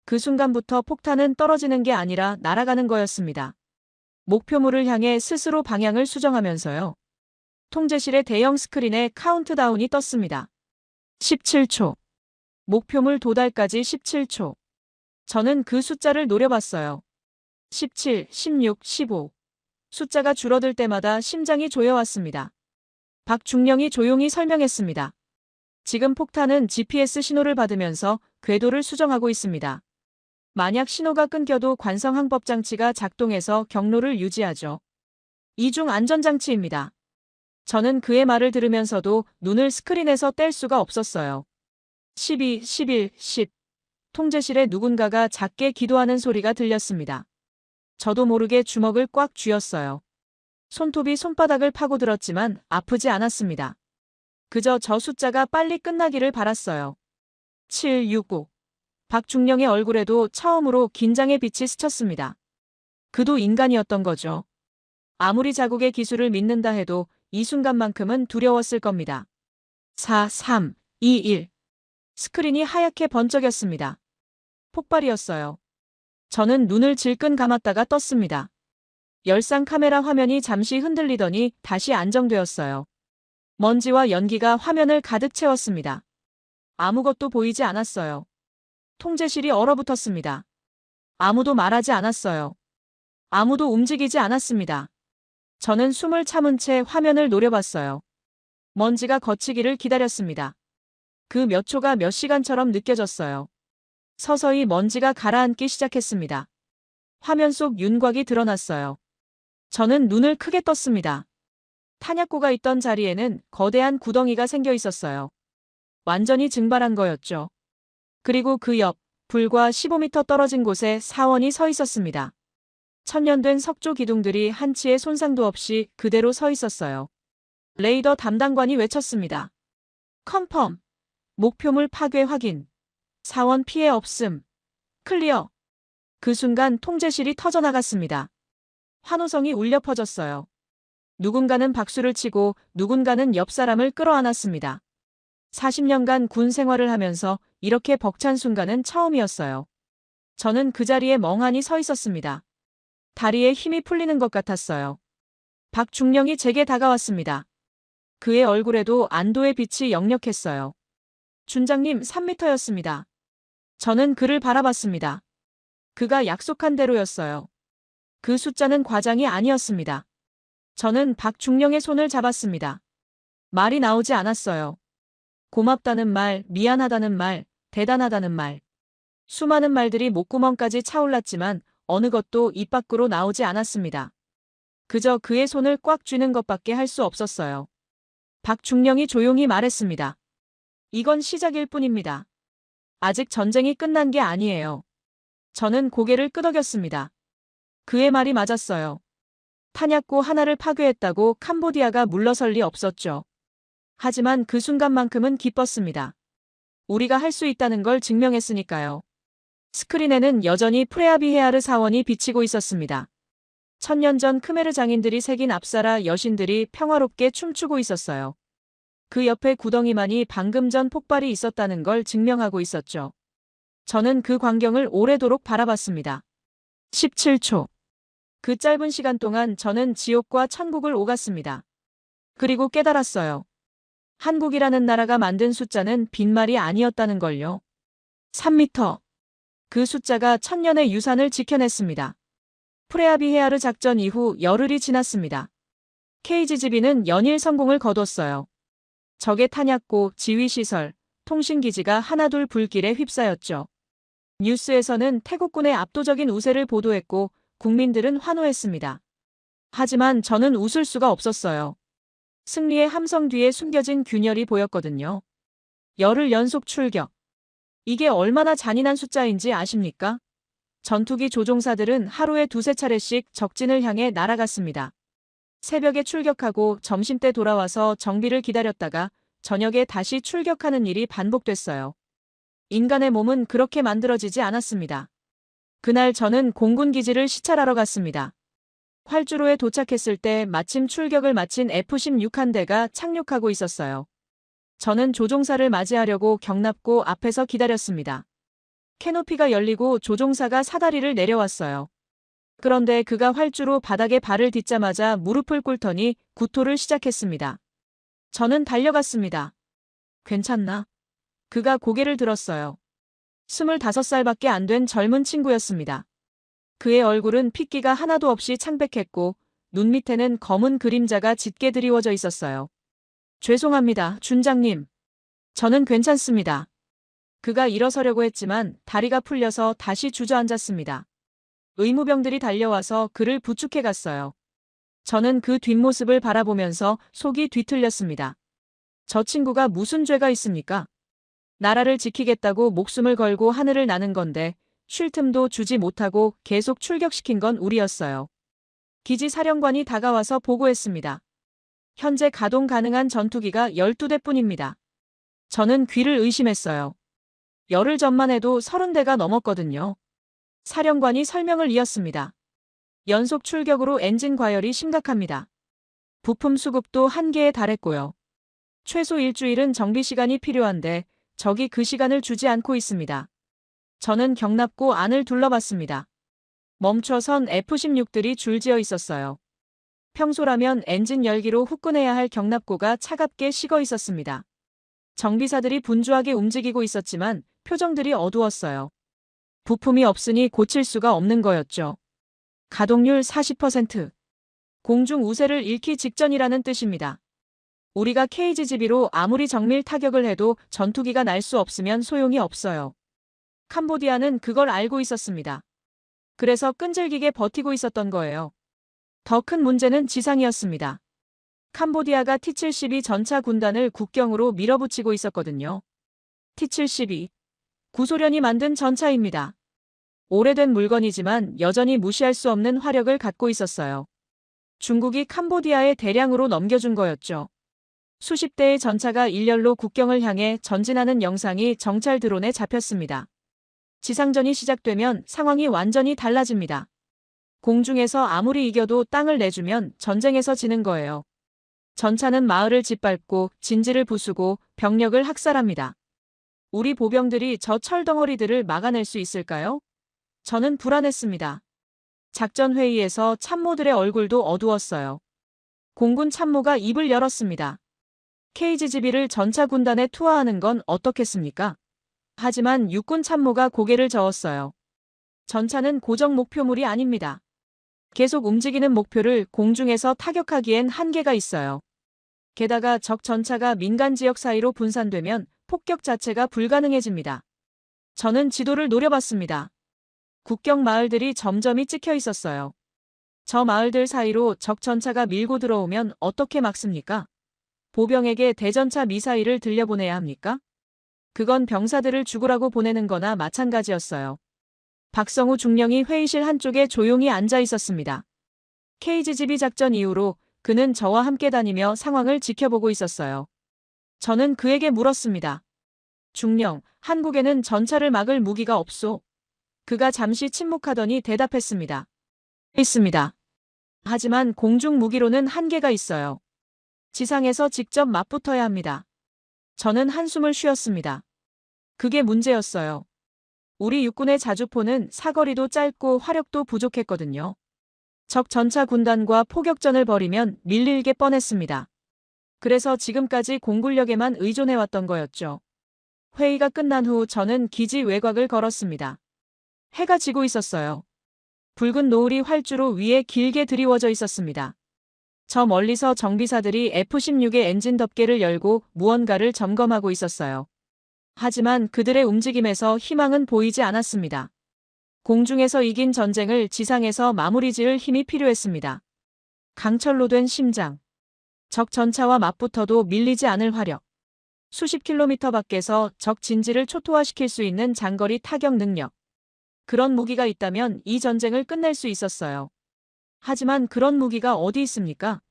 그 순간부터 폭탄은 떨어지는 게 아니라 날아가는 거였습니다. 목표물을 향해 스스로 방향을 수정하면서요. 통제실의 대형 스크린에 카운트다운이 떴습니다. 17초. 목표물 도달까지 17초. 저는 그 숫자를 노려봤어요. 17, 16, 15. 숫자가 줄어들 때마다 심장이 조여왔습니다. 박중령이 조용히 설명했습니다. 지금 폭탄은 GPS 신호를 받으면서 궤도를 수정하고 있습니다. 만약 신호가 끊겨도 관성 항법 장치가 작동해서 경로를 유지하죠. 이중 안전장치입니다. 저는 그의 말을 들으면서도 눈을 스크린에서 뗄 수가 없었어요. 12, 11, 10. 통제실에 누군가가 작게 기도하는 소리가 들렸습니다. 저도 모르게 주먹을 꽉 쥐었어요. 손톱이 손바닥을 파고들었지만 아프지 않았습니다. 그저 저 숫자가 빨리 끝나기를 바랐어요. 7, 6, 5. 박중령의 얼굴에도 처음으로 긴장의 빛이 스쳤습니다. 그도 인간이었던 거죠. 아무리 자국의 기술을 믿는다 해도 이 순간만큼은 두려웠을 겁니다. 4, 3, 2, 1. 스크린이 하얗게 번쩍였습니다. 폭발이었어요. 저는 눈을 질끈 감았다가 떴습니다. 열상 카메라 화면이 잠시 흔들리더니 다시 안정되었어요. 먼지와 연기가 화면을 가득 채웠습니다. 아무것도 보이지 않았어요. 통제실이 얼어붙었습니다. 아무도 말하지 않았어요. 아무도 움직이지 않았습니다. 저는 숨을 참은 채 화면을 노려봤어요. 먼지가 걷히기를 기다렸습니다. 그 몇 초가 몇 시간처럼 느껴졌어요. 서서히 먼지가 가라앉기 시작했습니다. 화면 속 윤곽이 드러났어요. 저는 눈을 크게 떴습니다. 탄약고가 있던 자리에는 거대한 구덩이가 생겨 있었어요. 완전히 증발한 거였죠. 그리고 그 옆, 불과 15m 떨어진 곳에 사원이 서 있었습니다. 천년된 석조 기둥들이 한치의 손상도 없이 그대로 서 있었어요. 레이더 담당관이 외쳤습니다. 컨펌. 목표물 파괴 확인. 사원 피해 없음. 클리어. 그 순간 통제실이 터져나갔습니다. 환호성이 울려 퍼졌어요. 누군가는 박수를 치고 누군가는 옆 사람을 끌어안았습니다. 40년간 군 생활을 하면서 이렇게 벅찬 순간은 처음이었어요. 저는 그 자리에 멍하니 서 있었습니다. 다리에 힘이 풀리는 것 같았어요. 박중령이 제게 다가왔습니다. 그의 얼굴에도 안도의 빛이 역력했어요. 준장님 3m였습니다. 저는 그를 바라봤습니다. 그가 약속한 대로였어요. 그 숫자는 과장이 아니었습니다. 저는 박중령의 손을 잡았습니다. 말이 나오지 않았어요. 고맙다는 말, 미안하다는 말, 대단하다는 말. 수많은 말들이 목구멍까지 차올랐지만 어느 것도 입 밖으로 나오지 않았습니다. 그저 그의 손을 꽉 쥐는 것밖에 할 수 없었어요. 박중령이 조용히 말했습니다. 이건 시작일 뿐입니다. 아직 전쟁이 끝난 게 아니에요. 저는 고개를 끄덕였습니다. 그의 말이 맞았어요. 탄약고 하나를 파괴했다고 캄보디아가 물러설 리 없었죠. 하지만 그 순간만큼은 기뻤습니다. 우리가 할 수 있다는 걸 증명했으니까요. 스크린에는 여전히 프레아비헤아르 사원이 비치고 있었습니다. 천년 전 크메르 장인들이 새긴 앞사라 여신들이 평화롭게 춤추고 있었어요. 그 옆에 구덩이만이 방금 전 폭발이 있었다는 걸 증명하고 있었죠. 저는 그 광경을 오래도록 바라봤습니다. 17초. 그 짧은 시간 동안 저는 지옥과 천국을 오갔습니다. 그리고 깨달았어요. 한국이라는 나라가 만든 숫자는 빈말이 아니었다는 걸요. 3m. 그 숫자가 천년의 유산을 지켜냈습니다. 프레아비헤아르 작전 이후 열흘이 지났습니다. KGB는 연일 성공을 거뒀어요. 적의 탄약고, 지휘시설, 통신기지가 하나둘 불길에 휩싸였죠. 뉴스에서는 태국군의 압도적인 우세를 보도했고 국민들은 환호했습니다. 하지만 저는 웃을 수가 없었어요. 승리의 함성 뒤에 숨겨진 균열이 보였거든요. 열흘 연속 출격. 이게 얼마나 잔인한 숫자인지 아십니까? 전투기 조종사들은 하루에 두세 차례씩 적진을 향해 날아갔습니다. 새벽에 출격하고 점심때 돌아와서 정비를 기다렸다가 저녁에 다시 출격하는 일이 반복됐어요. 인간의 몸은 그렇게 만들어지지 않았습니다. 그날 저는 공군기지를 시찰하러 갔습니다. 활주로에 도착했을 때 마침 출격을 마친 F-16 한 대가 착륙하고 있었어요. 저는 조종사를 맞이하려고 경납고 앞에서 기다렸습니다. 캐노피가 열리고 조종사가 사다리를 내려왔어요. 그런데 그가 활주로 바닥에 발을 딛자마자 무릎을 꿇더니 구토를 시작했습니다. 저는 달려갔습니다. 괜찮나? 그가 고개를 들었어요. 25살밖에 안 된 젊은 친구였습니다. 그의 얼굴은 핏기가 하나도 없이 창백했고 눈 밑에는 검은 그림자가 짙게 드리워져 있었어요. 죄송합니다, 준장님. 저는 괜찮습니다. 그가 일어서려고 했지만 다리가 풀려서 다시 주저앉았습니다. 의무병들이 달려와서 그를 부축해 갔어요. 저는 그 뒷모습을 바라보면서 속이 뒤틀렸습니다. 저 친구가 무슨 죄가 있습니까? 나라를 지키겠다고 목숨을 걸고 하늘을 나는 건데 쉴 틈도 주지 못하고 계속 출격시킨 건 우리였어요. 기지 사령관이 다가와서 보고했습니다. 현재 가동 가능한 전투기가 12대뿐입니다. 저는 귀를 의심했어요. 열흘 전만 해도 30대가 넘었거든요. 사령관이 설명을 이었습니다. 연속 출격으로 엔진 과열이 심각합니다. 부품 수급도 한계에 달했고요. 최소 일주일은 정비 시간이 필요한데 적이 그 시간을 주지 않고 있습니다. 저는 경납고 안을 둘러봤습니다. 멈춰선 F-16들이 줄지어 있었어요. 평소라면 엔진 열기로 후끈해야 할 경납고가 차갑게 식어 있었습니다. 정비사들이 분주하게 움직이고 있었지만 표정들이 어두웠어요. 부품이 없으니 고칠 수가 없는 거였죠. 가동률 40%. 공중 우세를 잃기 직전이라는 뜻입니다. 우리가 KGB로 아무리 정밀 타격을 해도 전투기가 날 수 없으면 소용이 없어요. 캄보디아는 그걸 알고 있었습니다. 그래서 끈질기게 버티고 있었던 거예요. 더 큰 문제는 지상이었습니다. 캄보디아가 T-72 전차 군단을 국경으로 밀어붙이고 있었거든요. T-72. 구소련이 만든 전차입니다. 오래된 물건이지만 여전히 무시할 수 없는 화력을 갖고 있었어요. 중국이 캄보디아에 대량으로 넘겨준 거였죠. 수십 대의 전차가 일렬로 국경을 향해 전진하는 영상이 정찰 드론에 잡혔습니다. 지상전이 시작되면 상황이 완전히 달라집니다. 공중에서 아무리 이겨도 땅을 내주면 전쟁에서 지는 거예요. 전차는 마을을 짓밟고 진지를 부수고 병력을 학살합니다. 우리 보병들이 저 철덩어리들을 막아낼 수 있을까요? 저는 불안했습니다. 작전 회의에서 참모들의 얼굴도 어두웠어요. 공군 참모가 입을 열었습니다. KGB를 전차 군단에 투하하는 건 어떻겠습니까? 하지만 육군 참모가 고개를 저었어요. 전차는 고정 목표물이 아닙니다. 계속 움직이는 목표를 공중에서 타격하기엔 한계가 있어요. 게다가 적 전차가 민간 지역 사이로 분산되면 폭격 자체가 불가능해집니다. 저는 지도를 노려봤습니다. 국경 마을들이 점점이 찍혀 있었어요. 저 마을들 사이로 적 전차가 밀고 들어오면 어떻게 막습니까? 보병에게 대전차 미사일을 들려보내야 합니까? 그건 병사들을 죽으라고 보내는 거나 마찬가지였어요. 박성우 중령이 회의실 한쪽에 조용히 앉아 있었습니다. KGB 작전 이후로 그는 저와 함께 다니며 상황을 지켜보고 있었어요. 저는 그에게 물었습니다. 중령, 한국에는 전차를 막을 무기가 없소. 그가 잠시 침묵하더니 대답했습니다. 있습니다. 하지만 공중 무기로는 한계가 있어요. 지상에서 직접 맞붙어야 합니다. 저는 한숨을 쉬었습니다. 그게 문제였어요. 우리 육군의 자주포는 사거리도 짧고 화력도 부족했거든요. 적 전차 군단과 포격전을 벌이면 밀릴게 뻔했습니다. 그래서 지금까지 공군력에만 의존해왔던 거였죠. 회의가 끝난 후 저는 기지 외곽을 걸었습니다. 해가 지고 있었어요. 붉은 노을이 활주로 위에 길게 드리워져 있었습니다. 저 멀리서 정비사들이 F-16의 엔진 덮개를 열고 무언가를 점검하고 있었어요. 하지만 그들의 움직임에서 희망은 보이지 않았습니다. 공중에서 이긴 전쟁을 지상에서 마무리 지을 힘이 필요했습니다. 강철로 된 심장. 적 전차와 맞붙어도 밀리지 않을 화력. 수십 킬로미터 밖에서 적 진지를 초토화시킬 수 있는 장거리 타격 능력. 그런 무기가 있다면 이 전쟁을 끝낼 수 있었어요. 하지만 그런 무기가 어디 있습니까?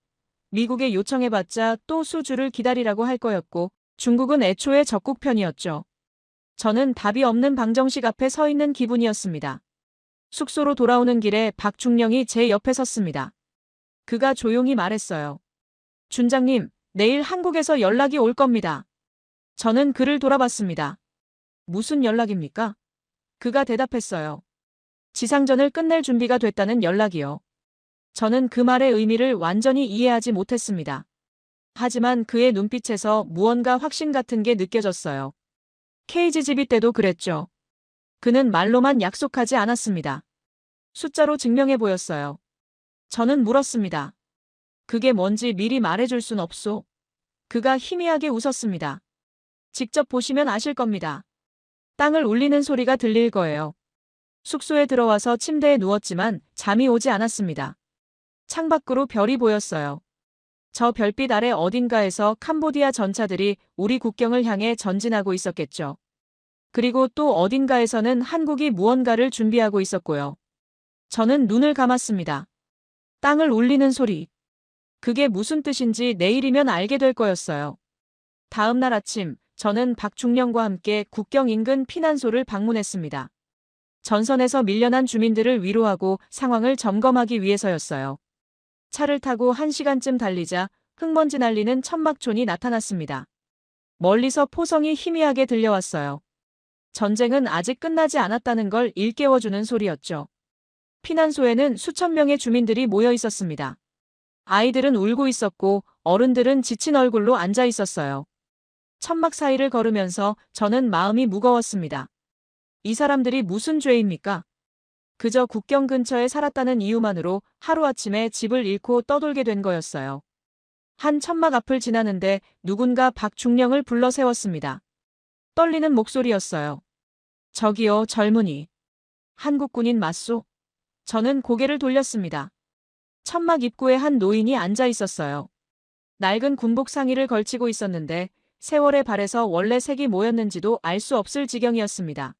미국에 요청해봤자 또 수주를 기다리라고 할 거였고 중국은 애초에 적국 편이었죠. 저는 답이 없는 방정식 앞에 서 있는 기분이었습니다. 숙소로 돌아오는 길에 박중령이 제 옆에 섰습니다. 그가 조용히 말했어요. 준장님, 내일 한국에서 연락이 올 겁니다. 저는 그를 돌아봤습니다. 무슨 연락입니까? 그가 대답했어요. 지상전을 끝낼 준비가 됐다는 연락이요. 저는 그 말의 의미를 완전히 이해하지 못했습니다. 하지만 그의 눈빛에서 무언가 확신 같은 게 느껴졌어요. KGB 때도 그랬죠. 그는 말로만 약속하지 않았습니다. 숫자로 증명해 보였어요. 저는 물었습니다. 그게 뭔지 미리 말해줄 순 없소. 그가 희미하게 웃었습니다. 직접 보시면 아실 겁니다. 땅을 울리는 소리가 들릴 거예요. 숙소에 들어와서 침대에 누웠지만 잠이 오지 않았습니다. 창밖으로 별이 보였어요. 저 별빛 아래 어딘가에서 캄보디아 전차들이 우리 국경을 향해 전진하고 있었겠죠. 그리고 또 어딘가에서는 한국이 무언가를 준비하고 있었고요. 저는 눈을 감았습니다. 땅을 울리는 소리. 그게 무슨 뜻인지 내일이면 알게 될 거였어요. 다음 날 아침, 저는 박중령과 함께 국경 인근 피난소를 방문했습니다. 전선에서 밀려난 주민들을 위로하고 상황을 점검하기 위해서였어요. 차를 타고 1시간쯤 달리자 흙먼지 날리는 천막촌이 나타났습니다. 멀리서 포성이 희미하게 들려왔어요. 전쟁은 아직 끝나지 않았다는 걸 일깨워주는 소리였죠. 피난소에는 수천 명의 주민들이 모여 있었습니다. 아이들은 울고 있었고 어른들은 지친 얼굴로 앉아 있었어요. 천막 사이를 걸으면서 저는 마음이 무거웠습니다. 이 사람들이 무슨 죄입니까? 그저 국경 근처에 살았다는 이유만으로 하루아침에 집을 잃고 떠돌게 된 거였어요. 한 천막 앞을 지나는데 누군가 박중령을 불러 세웠습니다. 떨리는 목소리였어요. 저기요, 젊은이. 한국 군인 맞소? 저는 고개를 돌렸습니다. 천막 입구에 한 노인이 앉아 있었어요. 낡은 군복 상의를 걸치고 있었는데 세월의 발에서 원래 색이 뭐였는지도 알 수 없을 지경이었습니다.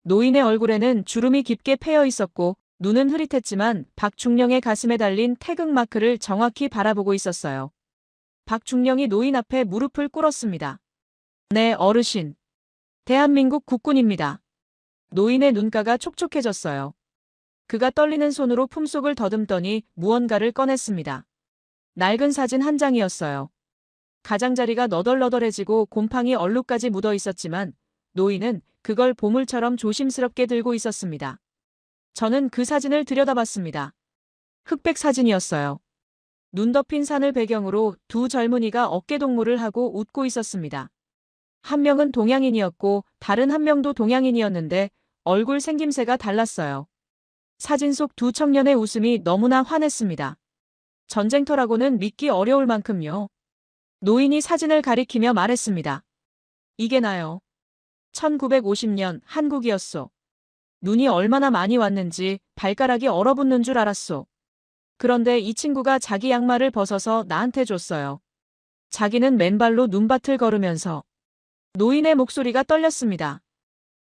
노인의 얼굴에는 주름이 깊게 패여 있었고 눈은 흐릿했지만 박중령의 가슴에 달린 태극 마크를 정확히 바라보고 있었어요. 박중령이 노인 앞에 무릎을 꿇었습니다. 네, 어르신. 대한민국 국군입니다. 노인의 눈가가 촉촉해졌어요. 그가 떨리는 손으로 품속을 더듬더니 무언가를 꺼냈습니다. 낡은 사진 한 장이었어요. 가장자리가 너덜너덜해지고 곰팡이 얼룩까지 묻어 있었지만 노인은 그걸 보물처럼 조심스럽게 들고 있었습니다. 저는 그 사진을 들여다봤습니다. 흑백 사진이었어요. 눈 덮인 산을 배경으로 두 젊은이가 어깨동무를 하고 웃고 있었습니다. 한 명은 동양인이었고 다른 한 명도 동양인이었는데 얼굴 생김새가 달랐어요. 사진 속 두 청년의 웃음이 너무나 환했습니다. 전쟁터라고는 믿기 어려울 만큼요. 노인이 사진을 가리키며 말했습니다. 이게 나요. 1950년 한국이었소. 눈이 얼마나 많이 왔는지 발가락이 얼어붙는 줄 알았소. 그런데 이 친구가 자기 양말을 벗어서 나한테 줬어요. 자기는 맨발로 눈밭을 걸으면서. 노인의 목소리가 떨렸습니다.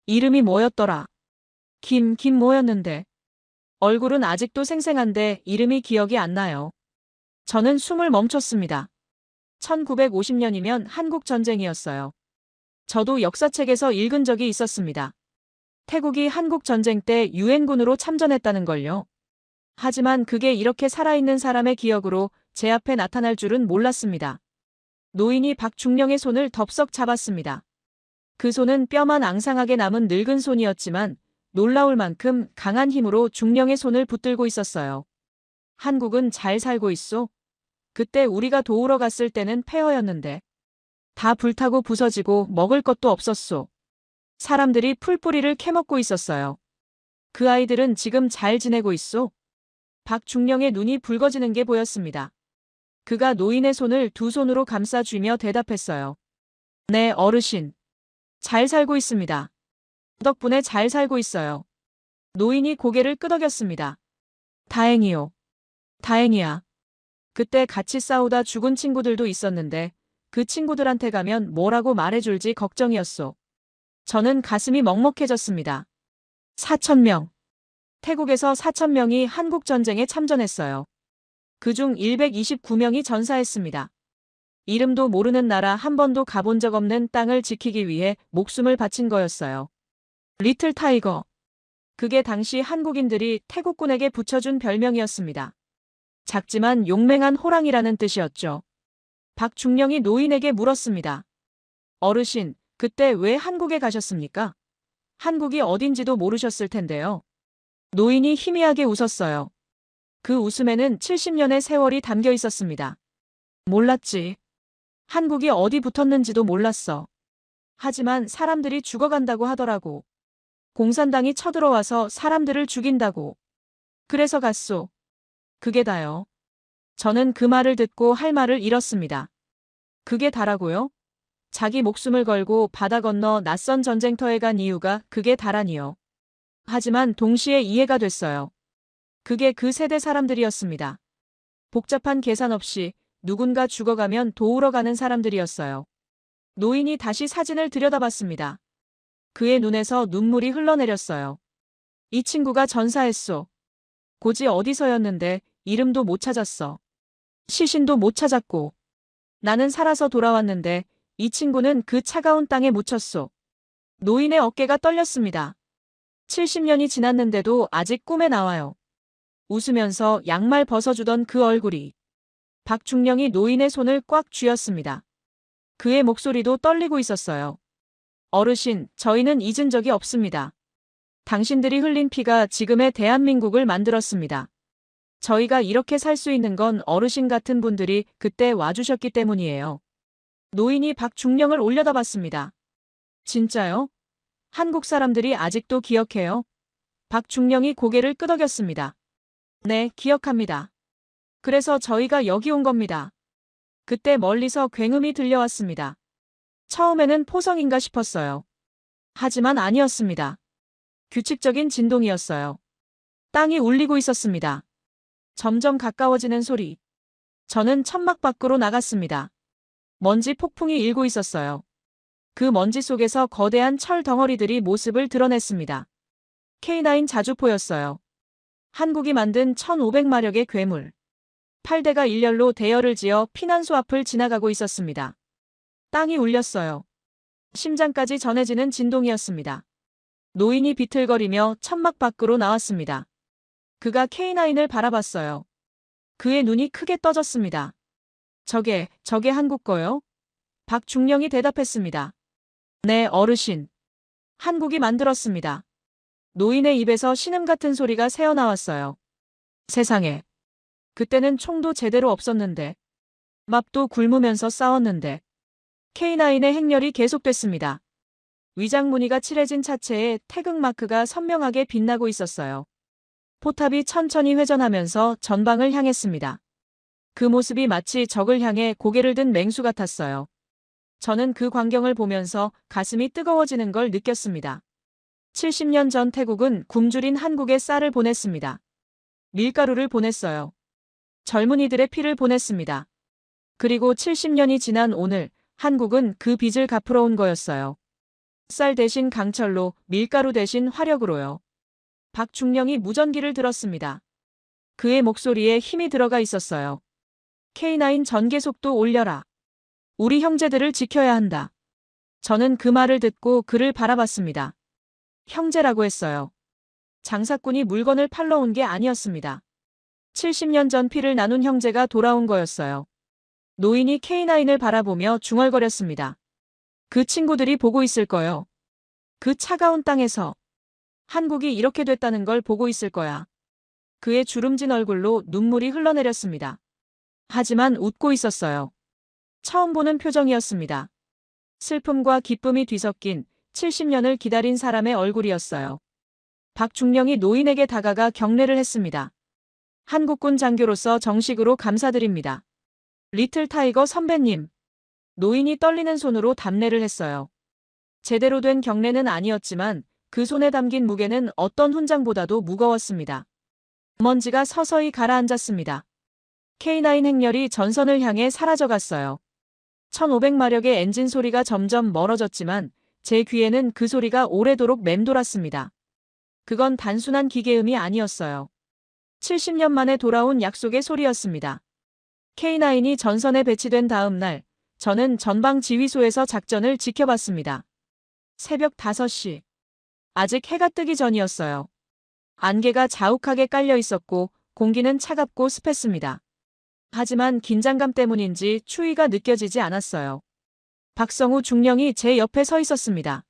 이름이 뭐였더라? 김 뭐였는데. 얼굴은 아직도 생생한데 이름이 기억이 안 나요. 저는 숨을 멈췄습니다. 1950년이면 한국 전쟁이었어요. 저도 역사책에서 읽은 적이 있었습니다. 태국이 한국 전쟁 때 유엔군으로 참전했다는 걸요. 하지만 그게 이렇게 살아있는 사람의 기억으로 제 앞에 나타날 줄은 몰랐습니다. 노인이 박중령의 손을 덥석 잡았습니다. 그 손은 뼈만 앙상하게 남은 늙은 손이었지만 놀라울 만큼 강한 힘으로 중령의 손을 붙들고 있었어요. 한국은 잘 살고 있소? 그때 우리가 도우러 갔을 때는 폐허였는데. 다 불타고 부서지고 먹을 것도 없었소. 사람들이 풀뿌리를 캐먹고 있었어요. 그 아이들은 지금 잘 지내고 있소? 박중령의 눈이 붉어지는 게 보였습니다. 그가 노인의 손을 두 손으로 감싸 쥐며 대답했어요. 네, 어르신. 잘 살고 있습니다. 덕분에 잘 살고 있어요. 노인이 고개를 끄덕였습니다. 다행이요. 다행이야. 그때 같이 싸우다 죽은 친구들도 있었는데 그 친구들한테 가면 뭐라고 말해줄지 걱정이었소. 저는 가슴이 먹먹해졌습니다. 4,000명. 태국에서 4,000명이 한국전쟁에 참전했어요. 그중 129명이 전사했습니다. 이름도 모르는 나라 한 번도 가본 적 없는 땅을 지키기 위해 목숨을 바친 거였어요. 리틀 타이거. 그게 당시 한국인들이 태국군에게 붙여준 별명이었습니다. 작지만 용맹한 호랑이라는 뜻이었죠. 박중령이 노인에게 물었습니다. 어르신, 그때 왜 한국에 가셨습니까? 한국이 어딘지도 모르셨을 텐데요. 노인이 희미하게 웃었어요. 그 웃음에는 70년의 세월이 담겨 있었습니다. 몰랐지. 한국이 어디 붙었는지도 몰랐어. 하지만 사람들이 죽어간다고 하더라고. 공산당이 쳐들어와서 사람들을 죽인다고. 그래서 갔소. 그게 다요. 저는 그 말을 듣고 할 말을 잃었습니다. 그게 다라고요? 자기 목숨을 걸고 바다 건너 낯선 전쟁터에 간 이유가 그게 다라니요. 하지만 동시에 이해가 됐어요. 그게 그 세대 사람들이었습니다. 복잡한 계산 없이 누군가 죽어가면 도우러 가는 사람들이었어요. 노인이 다시 사진을 들여다봤습니다. 그의 눈에서 눈물이 흘러내렸어요. 이 친구가 전사했소. 고지 어디서였는데 이름도 못 찾았어. 시신도 못 찾았고. 나는 살아서 돌아왔는데 이 친구는 그 차가운 땅에 묻혔소. 노인의 어깨가 떨렸습니다. 70년이 지났는데도 아직 꿈에 나와요. 웃으면서 양말 벗어주던 그 얼굴이. 박중령이 노인의 손을 꽉 쥐었습니다. 그의 목소리도 떨리고 있었어요. 어르신, 저희는 잊은 적이 없습니다. 당신들이 흘린 피가 지금의 대한민국을 만들었습니다. 저희가 이렇게 살 수 있는 건 어르신 같은 분들이 그때 와주셨기 때문이에요. 노인이 박중령을 올려다봤습니다. 진짜요? 한국 사람들이 아직도 기억해요? 박중령이 고개를 끄덕였습니다. 네, 기억합니다. 그래서 저희가 여기 온 겁니다. 그때 멀리서 굉음이 들려왔습니다. 처음에는 포성인가 싶었어요. 하지만 아니었습니다. 규칙적인 진동이었어요. 땅이 울리고 있었습니다. 점점 가까워지는 소리. 저는 천막 밖으로 나갔습니다. 먼지 폭풍이 일고 있었어요. 그 먼지 속에서 거대한 철 덩어리들이 모습을 드러냈습니다. K9 자주포였어요. 한국이 만든 1500마력의 괴물. 8대가 일렬로 대열을 지어 피난소 앞을 지나가고 있었습니다. 땅이 울렸어요. 심장까지 전해지는 진동이었습니다. 노인이 비틀거리며 천막 밖으로 나왔습니다. 그가 K9을 바라봤어요. 그의 눈이 크게 떠졌습니다. 저게 한국 거요? 박중령이 대답했습니다. 네, 어르신. 한국이 만들었습니다. 노인의 입에서 신음 같은 소리가 새어나왔어요. 세상에. 그때는 총도 제대로 없었는데. 맙도 굶으면서 싸웠는데. K9의 행렬이 계속됐습니다. 위장 무늬가 칠해진 차체에 태극 마크가 선명하게 빛나고 있었어요. 포탑이 천천히 회전하면서 전방을 향했습니다. 그 모습이 마치 적을 향해 고개를 든 맹수 같았어요. 저는 그 광경을 보면서 가슴이 뜨거워지는 걸 느꼈습니다. 70년 전 태국은 굶주린 한국에 쌀을 보냈습니다. 밀가루를 보냈어요. 젊은이들의 피를 보냈습니다. 그리고 70년이 지난 오늘 한국은 그 빚을 갚으러 온 거였어요. 쌀 대신 강철로, 밀가루 대신 화력으로요. 박중령이 무전기를 들었습니다. 그의 목소리에 힘이 들어가 있었어요. K9 전개 속도 올려라. 우리 형제들을 지켜야 한다. 저는 그 말을 듣고 그를 바라봤습니다. 형제라고 했어요. 장사꾼이 물건을 팔러 온 게 아니었습니다. 70년 전 피를 나눈 형제가 돌아온 거였어요. 노인이 K9을 바라보며 중얼거렸습니다. 그 친구들이 보고 있을 거요. 그 차가운 땅에서 한국이 이렇게 됐다는 걸 보고 있을 거야. 그의 주름진 얼굴로 눈물이 흘러내렸습니다. 하지만 웃고 있었어요. 처음 보는 표정이었습니다. 슬픔과 기쁨이 뒤섞인 70년을 기다린 사람의 얼굴이었어요. 박중령이 노인에게 다가가 경례를 했습니다. 한국군 장교로서 정식으로 감사드립니다. 리틀 타이거 선배님. 노인이 떨리는 손으로 답례를 했어요. 제대로 된 경례는 아니었지만 그 손에 담긴 무게는 어떤 훈장보다도 무거웠습니다. 먼지가 서서히 가라앉았습니다. K9 행렬이 전선을 향해 사라져갔어요. 1500마력의 엔진 소리가 점점 멀어졌지만 제 귀에는 그 소리가 오래도록 맴돌았습니다. 그건 단순한 기계음이 아니었어요. 70년 만에 돌아온 약속의 소리였습니다. K9이 전선에 배치된 다음 날, 저는 전방 지휘소에서 작전을 지켜봤습니다. 새벽 5시. 아직 해가 뜨기 전이었어요. 안개가 자욱하게 깔려 있었고 공기는 차갑고 습했습니다. 하지만 긴장감 때문인지 추위가 느껴지지 않았어요. 박성우 중령이 제 옆에 서 있었습니다.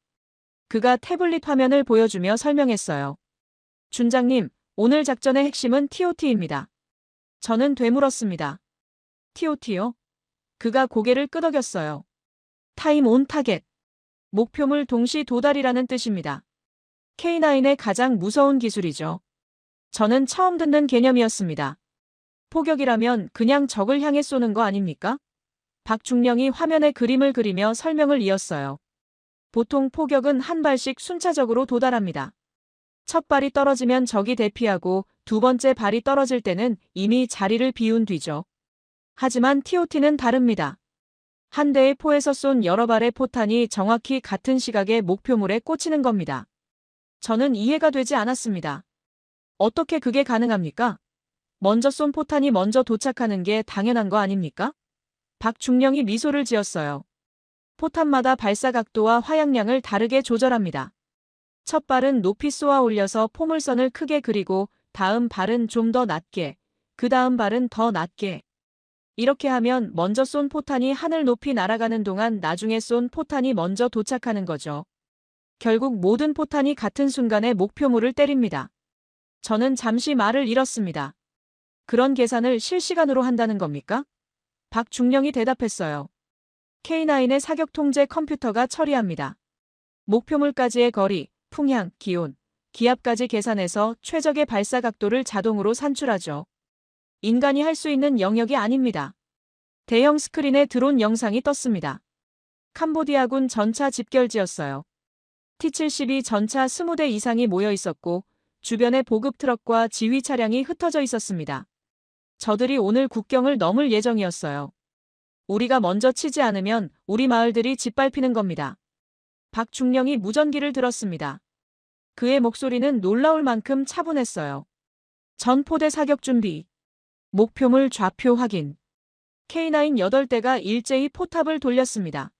그가 태블릿 화면을 보여주며 설명했어요. 준장님, 오늘 작전의 핵심은 TOT입니다. 저는 되물었습니다. TOT요? 그가 고개를 끄덕였어요. 타임 온 타겟. 목표물 동시 도달이라는 뜻입니다. K9의 가장 무서운 기술이죠. 저는 처음 듣는 개념이었습니다. 포격이라면 그냥 적을 향해 쏘는 거 아닙니까? 박중령이 화면에 그림을 그리며 설명을 이었어요. 보통 포격은 한 발씩 순차적으로 도달합니다. 첫 발이 떨어지면 적이 대피하고 두 번째 발이 떨어질 때는 이미 자리를 비운 뒤죠. 하지만 TOT는 다릅니다. 한 대의 포에서 쏜 여러 발의 포탄이 정확히 같은 시각에 목표물에 꽂히는 겁니다. 저는 이해가 되지 않았습니다. 어떻게 그게 가능합니까? 먼저 쏜 포탄이 먼저 도착하는 게 당연한 거 아닙니까? 박중령이 미소를 지었어요. 포탄마다 발사 각도와 화약량을 다르게 조절합니다. 첫 발은 높이 쏘아 올려서 포물선을 크게 그리고 다음 발은 좀 더 낮게, 그 다음 발은 더 낮게. 이렇게 하면 먼저 쏜 포탄이 하늘 높이 날아가는 동안 나중에 쏜 포탄이 먼저 도착하는 거죠. 결국 모든 포탄이 같은 순간에 목표물을 때립니다. 저는 잠시 말을 잃었습니다. 그런 계산을 실시간으로 한다는 겁니까? 박중령이 대답했어요. K9의 사격 통제 컴퓨터가 처리합니다. 목표물까지의 거리, 풍향, 기온, 기압까지 계산해서 최적의 발사 각도를 자동으로 산출하죠. 인간이 할 수 있는 영역이 아닙니다. 대형 스크린에 드론 영상이 떴습니다. 캄보디아군 전차 집결지였어요. T-72 전차 20대 이상이 모여 있었고 주변에 보급 트럭과 지휘 차량이 흩어져 있었습니다. 저들이 오늘 국경을 넘을 예정이었어요. 우리가 먼저 치지 않으면 우리 마을들이 짓밟히는 겁니다. 박중령이 무전기를 들었습니다. 그의 목소리는 놀라울 만큼 차분했어요. 전포대 사격 준비. 목표물 좌표 확인. K9 8대가 일제히 포탑을 돌렸습니다.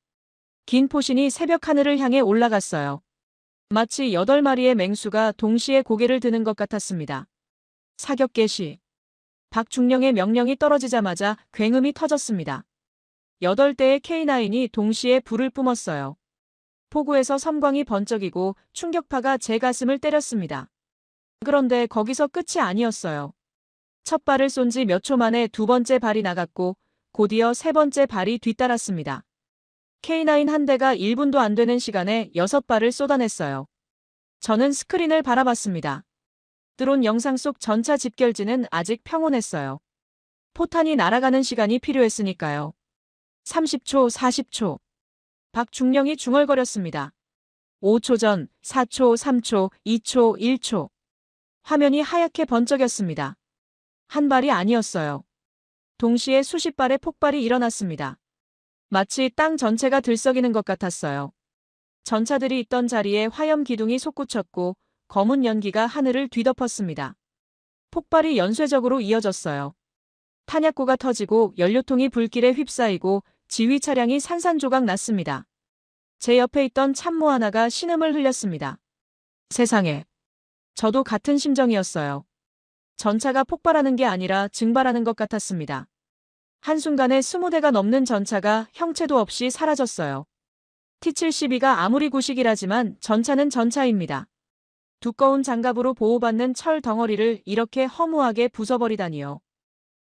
긴 포신이 새벽 하늘을 향해 올라갔어요. 마치 8마리의 맹수가 동시에 고개를 드는 것 같았습니다. 사격 개시. 박중령의 명령이 떨어지자마자 굉음이 터졌습니다. 8대의 K9이 동시에 불을 뿜었어요. 포구에서 섬광이 번쩍이고 충격파가 제 가슴을 때렸습니다. 그런데 거기서 끝이 아니었어요. 첫 발을 쏜 지 몇 초 만에 두 번째 발이 나갔고 곧이어 세 번째 발이 뒤따랐습니다. K9 한 대가 1분도 안 되는 시간에 6발을 쏟아냈어요. 저는 스크린을 바라봤습니다. 드론 영상 속 전차 집결지는 아직 평온했어요. 포탄이 날아가는 시간이 필요했으니까요. 30초, 40초. 박중령이 중얼거렸습니다. 5초 전, 4초, 3초, 2초, 1초. 화면이 하얗게 번쩍였습니다. 한 발이 아니었어요. 동시에 수십 발의 폭발이 일어났습니다. 마치 땅 전체가 들썩이는 것 같았어요. 전차들이 있던 자리에 화염 기둥이 솟구쳤고 검은 연기가 하늘을 뒤덮었습니다. 폭발이 연쇄적으로 이어졌어요. 탄약고가 터지고 연료통이 불길에 휩싸이고 지휘 차량이 산산조각 났습니다. 제 옆에 있던 참모 하나가 신음을 흘렸습니다. 세상에. 저도 같은 심정이었어요. 전차가 폭발하는 게 아니라 증발하는 것 같았습니다. 한순간에 20대가 넘는 전차가 형체도 없이 사라졌어요. T-72가 아무리 구식이라지만 전차는 전차입니다. 두꺼운 장갑으로 보호받는 철 덩어리를 이렇게 허무하게 부숴버리다니요.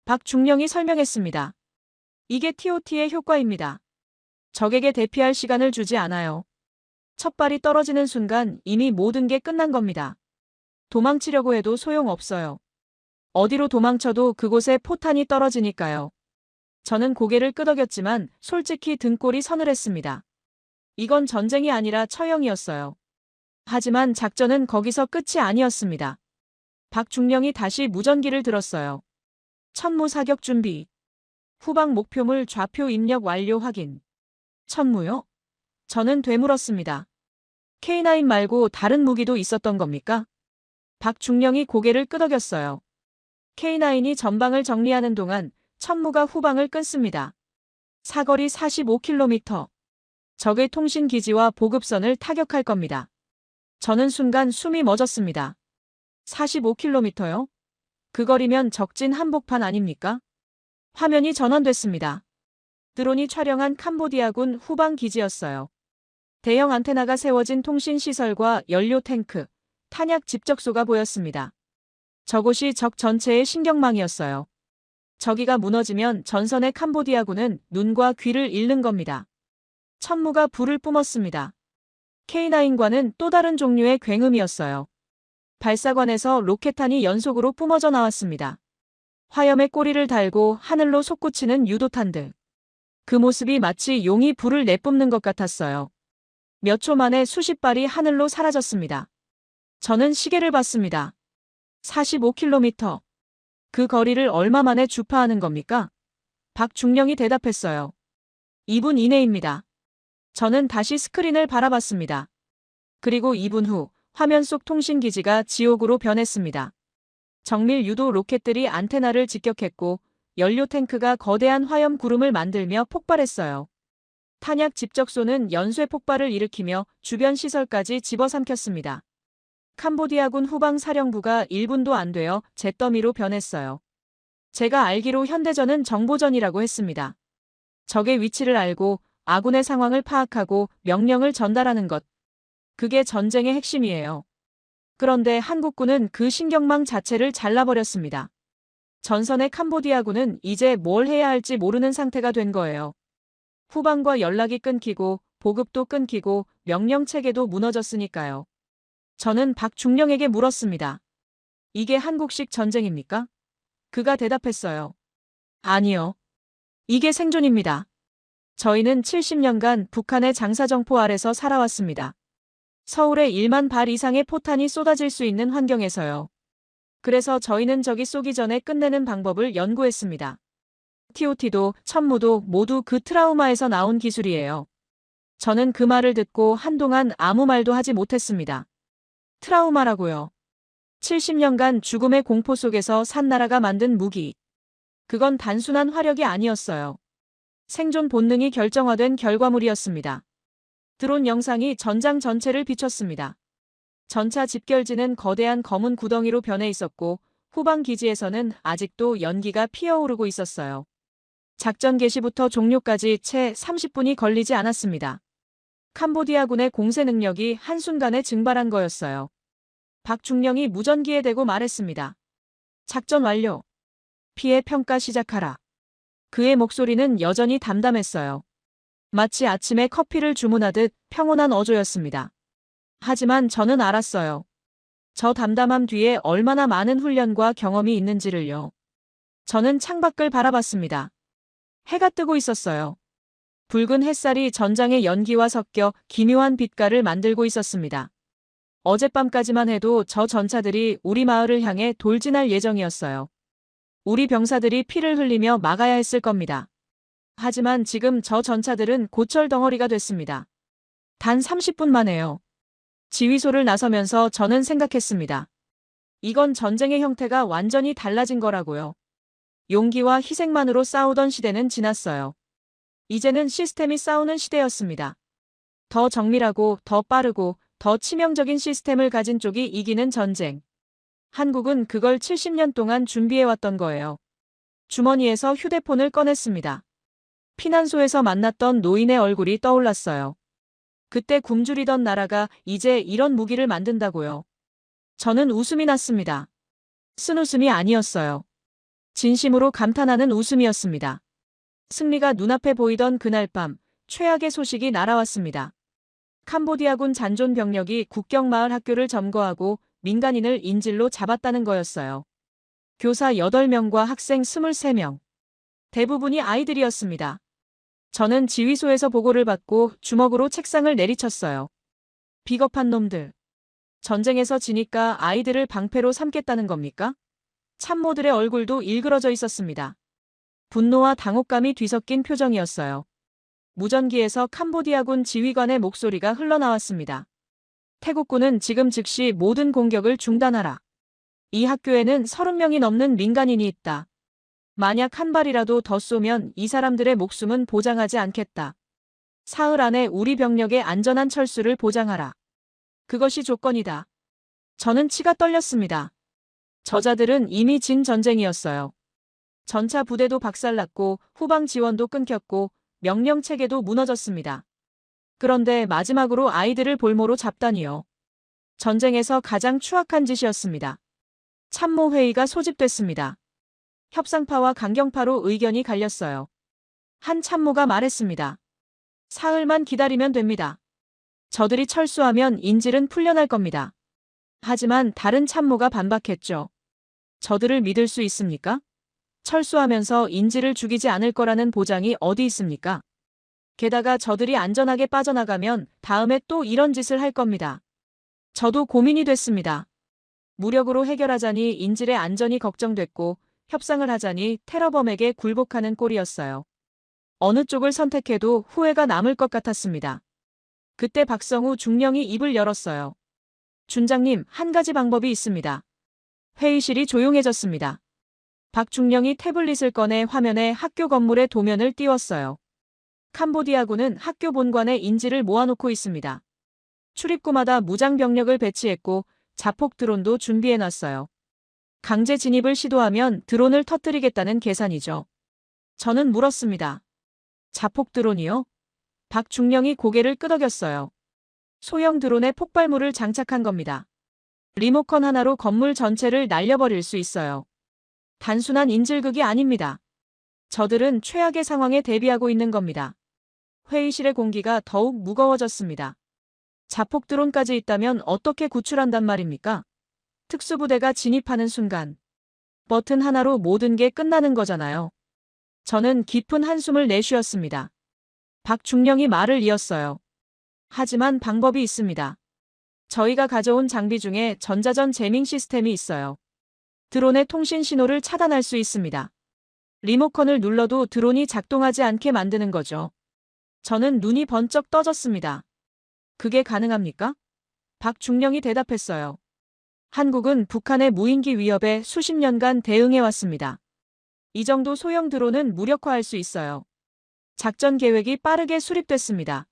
박중령이 설명했습니다. 이게 TOT의 효과입니다. 적에게 대피할 시간을 주지 않아요. 첫 발이 떨어지는 순간 이미 모든 게 끝난 겁니다. 도망치려고 해도 소용없어요. 어디로 도망쳐도 그곳에 포탄이 떨어지니까요. 저는 고개를 끄덕였지만 솔직히 등골이 서늘했습니다. 이건 전쟁이 아니라 처형이었어요. 하지만 작전은 거기서 끝이 아니었습니다. 박중령이 다시 무전기를 들었어요. 천무 사격 준비. 후방 목표물 좌표 입력 완료 확인. 천무요? 저는 되물었습니다. K9 말고 다른 무기도 있었던 겁니까? 박중령이 고개를 끄덕였어요. K9이 전방을 정리하는 동안 천무가 후방을 끊습니다. 사거리 45km. 적의 통신기지와 보급선을 타격할 겁니다. 저는 순간 숨이 멎었습니다. 45km요? 그 거리면 적진 한복판 아닙니까? 화면이 전환됐습니다. 드론이 촬영한 캄보디아군 후방 기지였어요. 대형 안테나가 세워진 통신시설과 연료 탱크, 탄약 집적소가 보였습니다. 저곳이 적 전체의 신경망이었어요. 저기가 무너지면 전선의 캄보디아군은 눈과 귀를 잃는 겁니다. 천무가 불을 뿜었습니다. K9과는 또 다른 종류의 굉음이었어요. 발사관에서 로켓탄이 연속으로 뿜어져 나왔습니다. 화염에 꼬리를 달고 하늘로 솟구치는 유도탄들. 그 모습이 마치 용이 불을 내뿜는 것 같았어요. 몇 초 만에 수십 발이 하늘로 사라졌습니다. 저는 시계를 봤습니다. 45km. 그 거리를 얼마 만에 주파하는 겁니까? 박중령이 대답했어요. 2분 이내입니다. 저는 다시 스크린을 바라봤습니다. 그리고 2분 후 화면 속 통신기지가 지옥으로 변했습니다. 정밀 유도 로켓들이 안테나를 직격했고 연료 탱크가 거대한 화염 구름을 만들며 폭발했어요. 탄약 집적소는 연쇄 폭발을 일으키며 주변 시설까지 집어삼켰습니다. 캄보디아군 후방 사령부가 1분도 안 되어 잿더미로 변했어요. 제가 알기로 현대전은 정보전이라고 했습니다. 적의 위치를 알고 아군의 상황을 파악하고 명령을 전달하는 것. 그게 전쟁의 핵심이에요. 그런데 한국군은 그 신경망 자체를 잘라버렸습니다. 전선의 캄보디아군은 이제 뭘 해야 할지 모르는 상태가 된 거예요. 후방과 연락이 끊기고 보급도 끊기고 명령체계도 무너졌으니까요. 저는 박중령에게 물었습니다. 이게 한국식 전쟁입니까? 그가 대답했어요. 아니요. 이게 생존입니다. 저희는 70년간 북한의 장사정포 아래서 살아왔습니다. 서울에 1만 발 이상의 포탄이 쏟아질 수 있는 환경에서요. 그래서 저희는 저기 쏘기 전에 끝내는 방법을 연구했습니다. TOT도 천무도 모두 그 트라우마에서 나온 기술이에요. 저는 그 말을 듣고 한동안 아무 말도 하지 못했습니다. 트라우마라고요. 70년간 죽음의 공포 속에서 산 나라가 만든 무기. 그건 단순한 화력이 아니었어요. 생존 본능이 결정화된 결과물이었습니다. 드론 영상이 전장 전체를 비췄습니다. 전차 집결지는 거대한 검은 구덩이로 변해 있었고 후방 기지에서는 아직도 연기가 피어오르고 있었어요. 작전 개시부터 종료까지 채 30분이 걸리지 않았습니다. 캄보디아군의 공세 능력이 한순간에 증발한 거였어요. 박중령이 무전기에 대고 말했습니다. 작전 완료. 피해 평가 시작하라. 그의 목소리는 여전히 담담했어요. 마치 아침에 커피를 주문하듯 평온한 어조였습니다. 하지만 저는 알았어요. 저 담담함 뒤에 얼마나 많은 훈련과 경험이 있는지를요. 저는 창밖을 바라봤습니다. 해가 뜨고 있었어요. 붉은 햇살이 전장의 연기와 섞여 기묘한 빛깔을 만들고 있었습니다. 어젯밤까지만 해도 저 전차들이 우리 마을을 향해 돌진할 예정이었어요. 우리 병사들이 피를 흘리며 막아야 했을 겁니다. 하지만 지금 저 전차들은 고철 덩어리가 됐습니다. 단 30분 만에요. 지휘소를 나서면서 저는 생각했습니다. 이건 전쟁의 형태가 완전히 달라진 거라고요. 용기와 희생만으로 싸우던 시대는 지났어요. 이제는 시스템이 싸우는 시대였습니다. 더 정밀하고 더 빠르고 더 치명적인 시스템을 가진 쪽이 이기는 전쟁. 한국은 그걸 70년 동안 준비해왔던 거예요. 주머니에서 휴대폰을 꺼냈습니다. 피난소에서 만났던 노인의 얼굴이 떠올랐어요. 그때 굶주리던 나라가 이제 이런 무기를 만든다고요. 저는 웃음이 났습니다. 쓴웃음이 아니었어요. 진심으로 감탄하는 웃음이었습니다. 승리가 눈앞에 보이던 그날 밤, 최악의 소식이 날아왔습니다. 캄보디아군 잔존 병력이 국경마을 학교를 점거하고 민간인을 인질로 잡았다는 거였어요. 교사 8명과 학생 23명. 대부분이 아이들이었습니다. 저는 지휘소에서 보고를 받고 주먹으로 책상을 내리쳤어요. 비겁한 놈들. 전쟁에서 지니까 아이들을 방패로 삼겠다는 겁니까? 참모들의 얼굴도 일그러져 있었습니다. 분노와 당혹감이 뒤섞인 표정이었어요. 무전기에서 캄보디아군 지휘관의 목소리가 흘러나왔습니다. 태국군은 지금 즉시 모든 공격을 중단하라. 이 학교에는 30명이 넘는 민간인이 있다. 만약 한 발이라도 더 쏘면 이 사람들의 목숨은 보장하지 않겠다. 사흘 안에 우리 병력의 안전한 철수를 보장하라. 그것이 조건이다. 저는 치가 떨렸습니다. 저자들은 이미 진 전쟁이었어요. 전차 부대도 박살났고 후방 지원도 끊겼고 명령 체계도 무너졌습니다. 그런데 마지막으로 아이들을 볼모로 잡다니요. 전쟁에서 가장 추악한 짓이었습니다. 참모회의가 소집됐습니다. 협상파와 강경파로 의견이 갈렸어요. 한 참모가 말했습니다. 사흘만 기다리면 됩니다. 저들이 철수하면 인질은 풀려날 겁니다. 하지만 다른 참모가 반박했죠. 저들을 믿을 수 있습니까? 철수하면서 인질을 죽이지 않을 거라는 보장이 어디 있습니까? 게다가 저들이 안전하게 빠져나가면 다음에 또 이런 짓을 할 겁니다. 저도 고민이 됐습니다. 무력으로 해결하자니 인질의 안전이 걱정됐고 협상을 하자니 테러범에게 굴복하는 꼴이었어요. 어느 쪽을 선택해도 후회가 남을 것 같았습니다. 그때 박성우 중령이 입을 열었어요. 준장님, 한 가지 방법이 있습니다. 회의실이 조용해졌습니다. 박 중령이 태블릿을 꺼내 화면에 학교 건물의 도면을 띄웠어요. 캄보디아군은 학교 본관에 인질을 모아놓고 있습니다. 출입구마다 무장 병력을 배치했고 자폭 드론도 준비해놨어요. 강제 진입을 시도하면 드론을 터뜨리겠다는 계산이죠. 저는 물었습니다. 자폭 드론이요? 박 중령이 고개를 끄덕였어요. 소형 드론에 폭발물을 장착한 겁니다. 리모컨 하나로 건물 전체를 날려버릴 수 있어요. 단순한 인질극이 아닙니다. 저들은 최악의 상황에 대비하고 있는 겁니다. 회의실의 공기가 더욱 무거워졌습니다. 자폭 드론까지 있다면 어떻게 구출한단 말입니까? 특수부대가 진입하는 순간 버튼 하나로 모든 게 끝나는 거잖아요. 저는 깊은 한숨을 내쉬었습니다. 박 중령이 말을 이었어요. 하지만 방법이 있습니다. 저희가 가져온 장비 중에 전자전 제밍 시스템이 있어요. 드론의 통신 신호를 차단할 수 있습니다. 리모컨을 눌러도 드론이 작동하지 않게 만드는 거죠. 저는 눈이 번쩍 떠졌습니다. 그게 가능합니까? 박중령이 대답했어요. 한국은 북한의 무인기 위협에 수십 년간 대응해왔습니다. 이 정도 소형 드론은 무력화할 수 있어요. 작전 계획이 빠르게 수립됐습니다.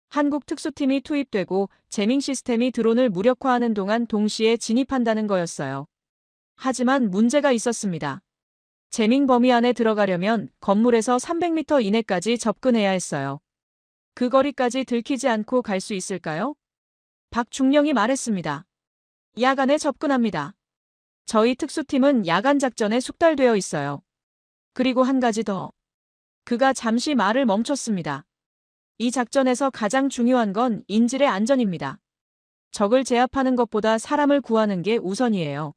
한국 특수팀이 투입되고 제밍 시스템이 드론을 무력화하는 동안 동시에 진입한다는 거였어요. 하지만 문제가 있었습니다. 제밍 범위 안에 들어가려면 건물에서 300m 이내까지 접근해야 했어요. 그 거리까지 들키지 않고 갈 수 있을까요? 박중령이 말했습니다. 야간에 접근합니다. 저희 특수팀은 야간 작전에 숙달되어 있어요. 그리고 한 가지 더. 그가 잠시 말을 멈췄습니다. 이 작전에서 가장 중요한 건 인질의 안전입니다. 적을 제압하는 것보다 사람을 구하는 게 우선이에요.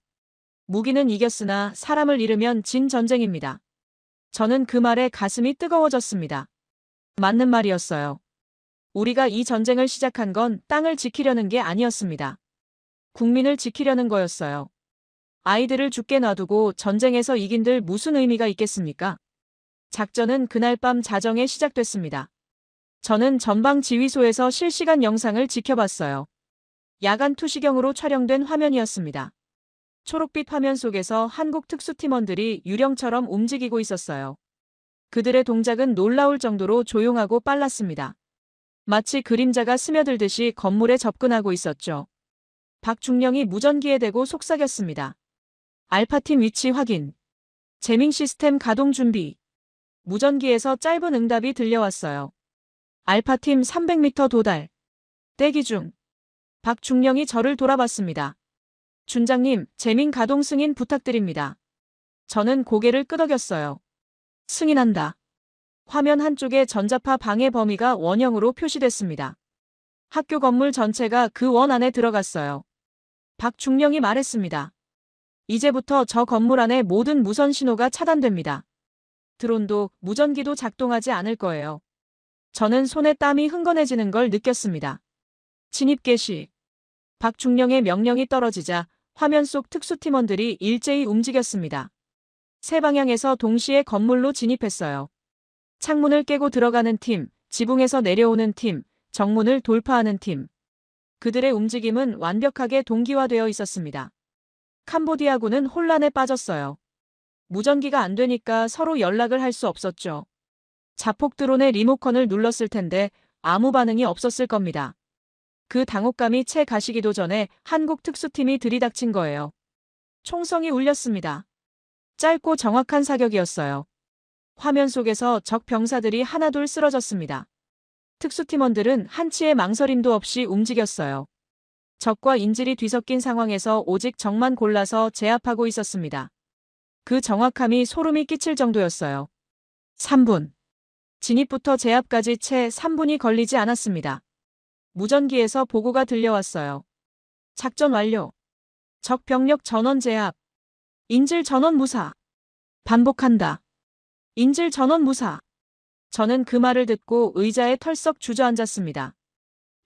무기는 이겼으나 사람을 잃으면 진 전쟁입니다. 저는 그 말에 가슴이 뜨거워졌습니다. 맞는 말이었어요. 우리가 이 전쟁을 시작한 건 땅을 지키려는 게 아니었습니다. 국민을 지키려는 거였어요. 아이들을 죽게 놔두고 전쟁에서 이긴들 무슨 의미가 있겠습니까? 작전은 그날 밤 자정에 시작됐습니다. 저는 전방 지휘소에서 실시간 영상을 지켜봤어요. 야간 투시경으로 촬영된 화면이었습니다. 초록빛 화면 속에서 한국 특수팀원들이 유령처럼 움직이고 있었어요. 그들의 동작은 놀라울 정도로 조용하고 빨랐습니다. 마치 그림자가 스며들듯이 건물에 접근하고 있었죠. 박중령이 무전기에 대고 속삭였습니다. 알파팀 위치 확인. 제밍 시스템 가동 준비. 무전기에서 짧은 응답이 들려왔어요. 알파팀 300m 도달. 대기 중. 박중령이 저를 돌아봤습니다. 준장님, 제밍 가동 승인 부탁드립니다. 저는 고개를 끄덕였어요. 승인한다. 화면 한쪽에 전자파 방해 범위가 원형으로 표시됐습니다. 학교 건물 전체가 그 원 안에 들어갔어요. 박중령이 말했습니다. 이제부터 저 건물 안의 모든 무선 신호가 차단됩니다. 드론도 무전기도 작동하지 않을 거예요. 저는 손에 땀이 흥건해지는 걸 느꼈습니다. 진입 개시. 박중령의 명령이 떨어지자 화면 속 특수팀원들이 일제히 움직였습니다. 세 방향에서 동시에 건물로 진입했어요. 창문을 깨고 들어가는 팀, 지붕에서 내려오는 팀, 정문을 돌파하는 팀. 그들의 움직임은 완벽하게 동기화되어 있었습니다. 캄보디아군은 혼란에 빠졌어요. 무전기가 안 되니까 서로 연락을 할 수 없었죠. 자폭 드론의 리모컨을 눌렀을 텐데 아무 반응이 없었을 겁니다. 그 당혹감이 채 가시기도 전에 한국 특수팀이 들이닥친 거예요. 총성이 울렸습니다. 짧고 정확한 사격이었어요. 화면 속에서 적 병사들이 하나둘 쓰러졌습니다. 특수팀원들은 한치의 망설임도 없이 움직였어요. 적과 인질이 뒤섞인 상황에서 오직 적만 골라서 제압하고 있었습니다. 그 정확함이 소름이 끼칠 정도였어요. 3분. 진입부터 제압까지 채 3분이 걸리지 않았습니다. 무전기에서 보고가 들려왔어요. 작전 완료. 적 병력 전원 제압. 인질 전원 무사. 반복한다. 인질 전원 무사. 저는 그 말을 듣고 의자에 털썩 주저앉았습니다.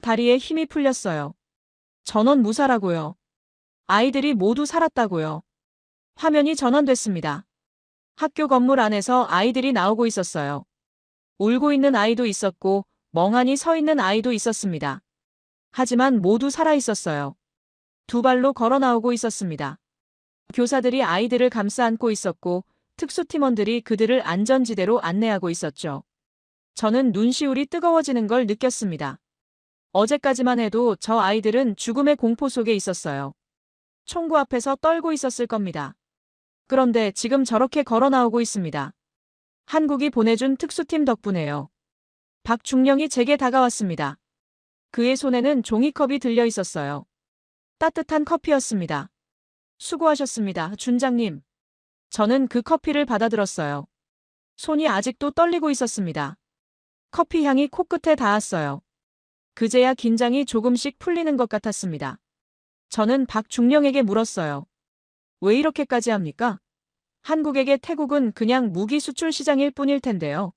다리에 힘이 풀렸어요. 전원 무사라고요. 아이들이 모두 살았다고요. 화면이 전환됐습니다. 학교 건물 안에서 아이들이 나오고 있었어요. 울고 있는 아이도 있었고 멍하니 서 있는 아이도 있었습니다. 하지만 모두 살아 있었어요. 두 발로 걸어 나오고 있었습니다. 교사들이 아이들을 감싸 안고 있었고 특수팀원들이 그들을 안전지대로 안내하고 있었죠. 저는 눈시울이 뜨거워지는 걸 느꼈습니다. 어제까지만 해도 저 아이들은 죽음의 공포 속에 있었어요. 총구 앞에서 떨고 있었을 겁니다. 그런데 지금 저렇게 걸어 나오고 있습니다. 한국이 보내준 특수팀 덕분에요. 박중령이 제게 다가왔습니다. 그의 손에는 종이컵이 들려 있었어요. 따뜻한 커피였습니다. 수고하셨습니다, 준장님. 저는 그 커피를 받아들었어요. 손이 아직도 떨리고 있었습니다. 커피 향이 코끝에 닿았어요. 그제야 긴장이 조금씩 풀리는 것 같았습니다. 저는 박중령에게 물었어요. 왜 이렇게까지 합니까? 한국에게 태국은 그냥 무기 수출 시장일 뿐일 텐데요.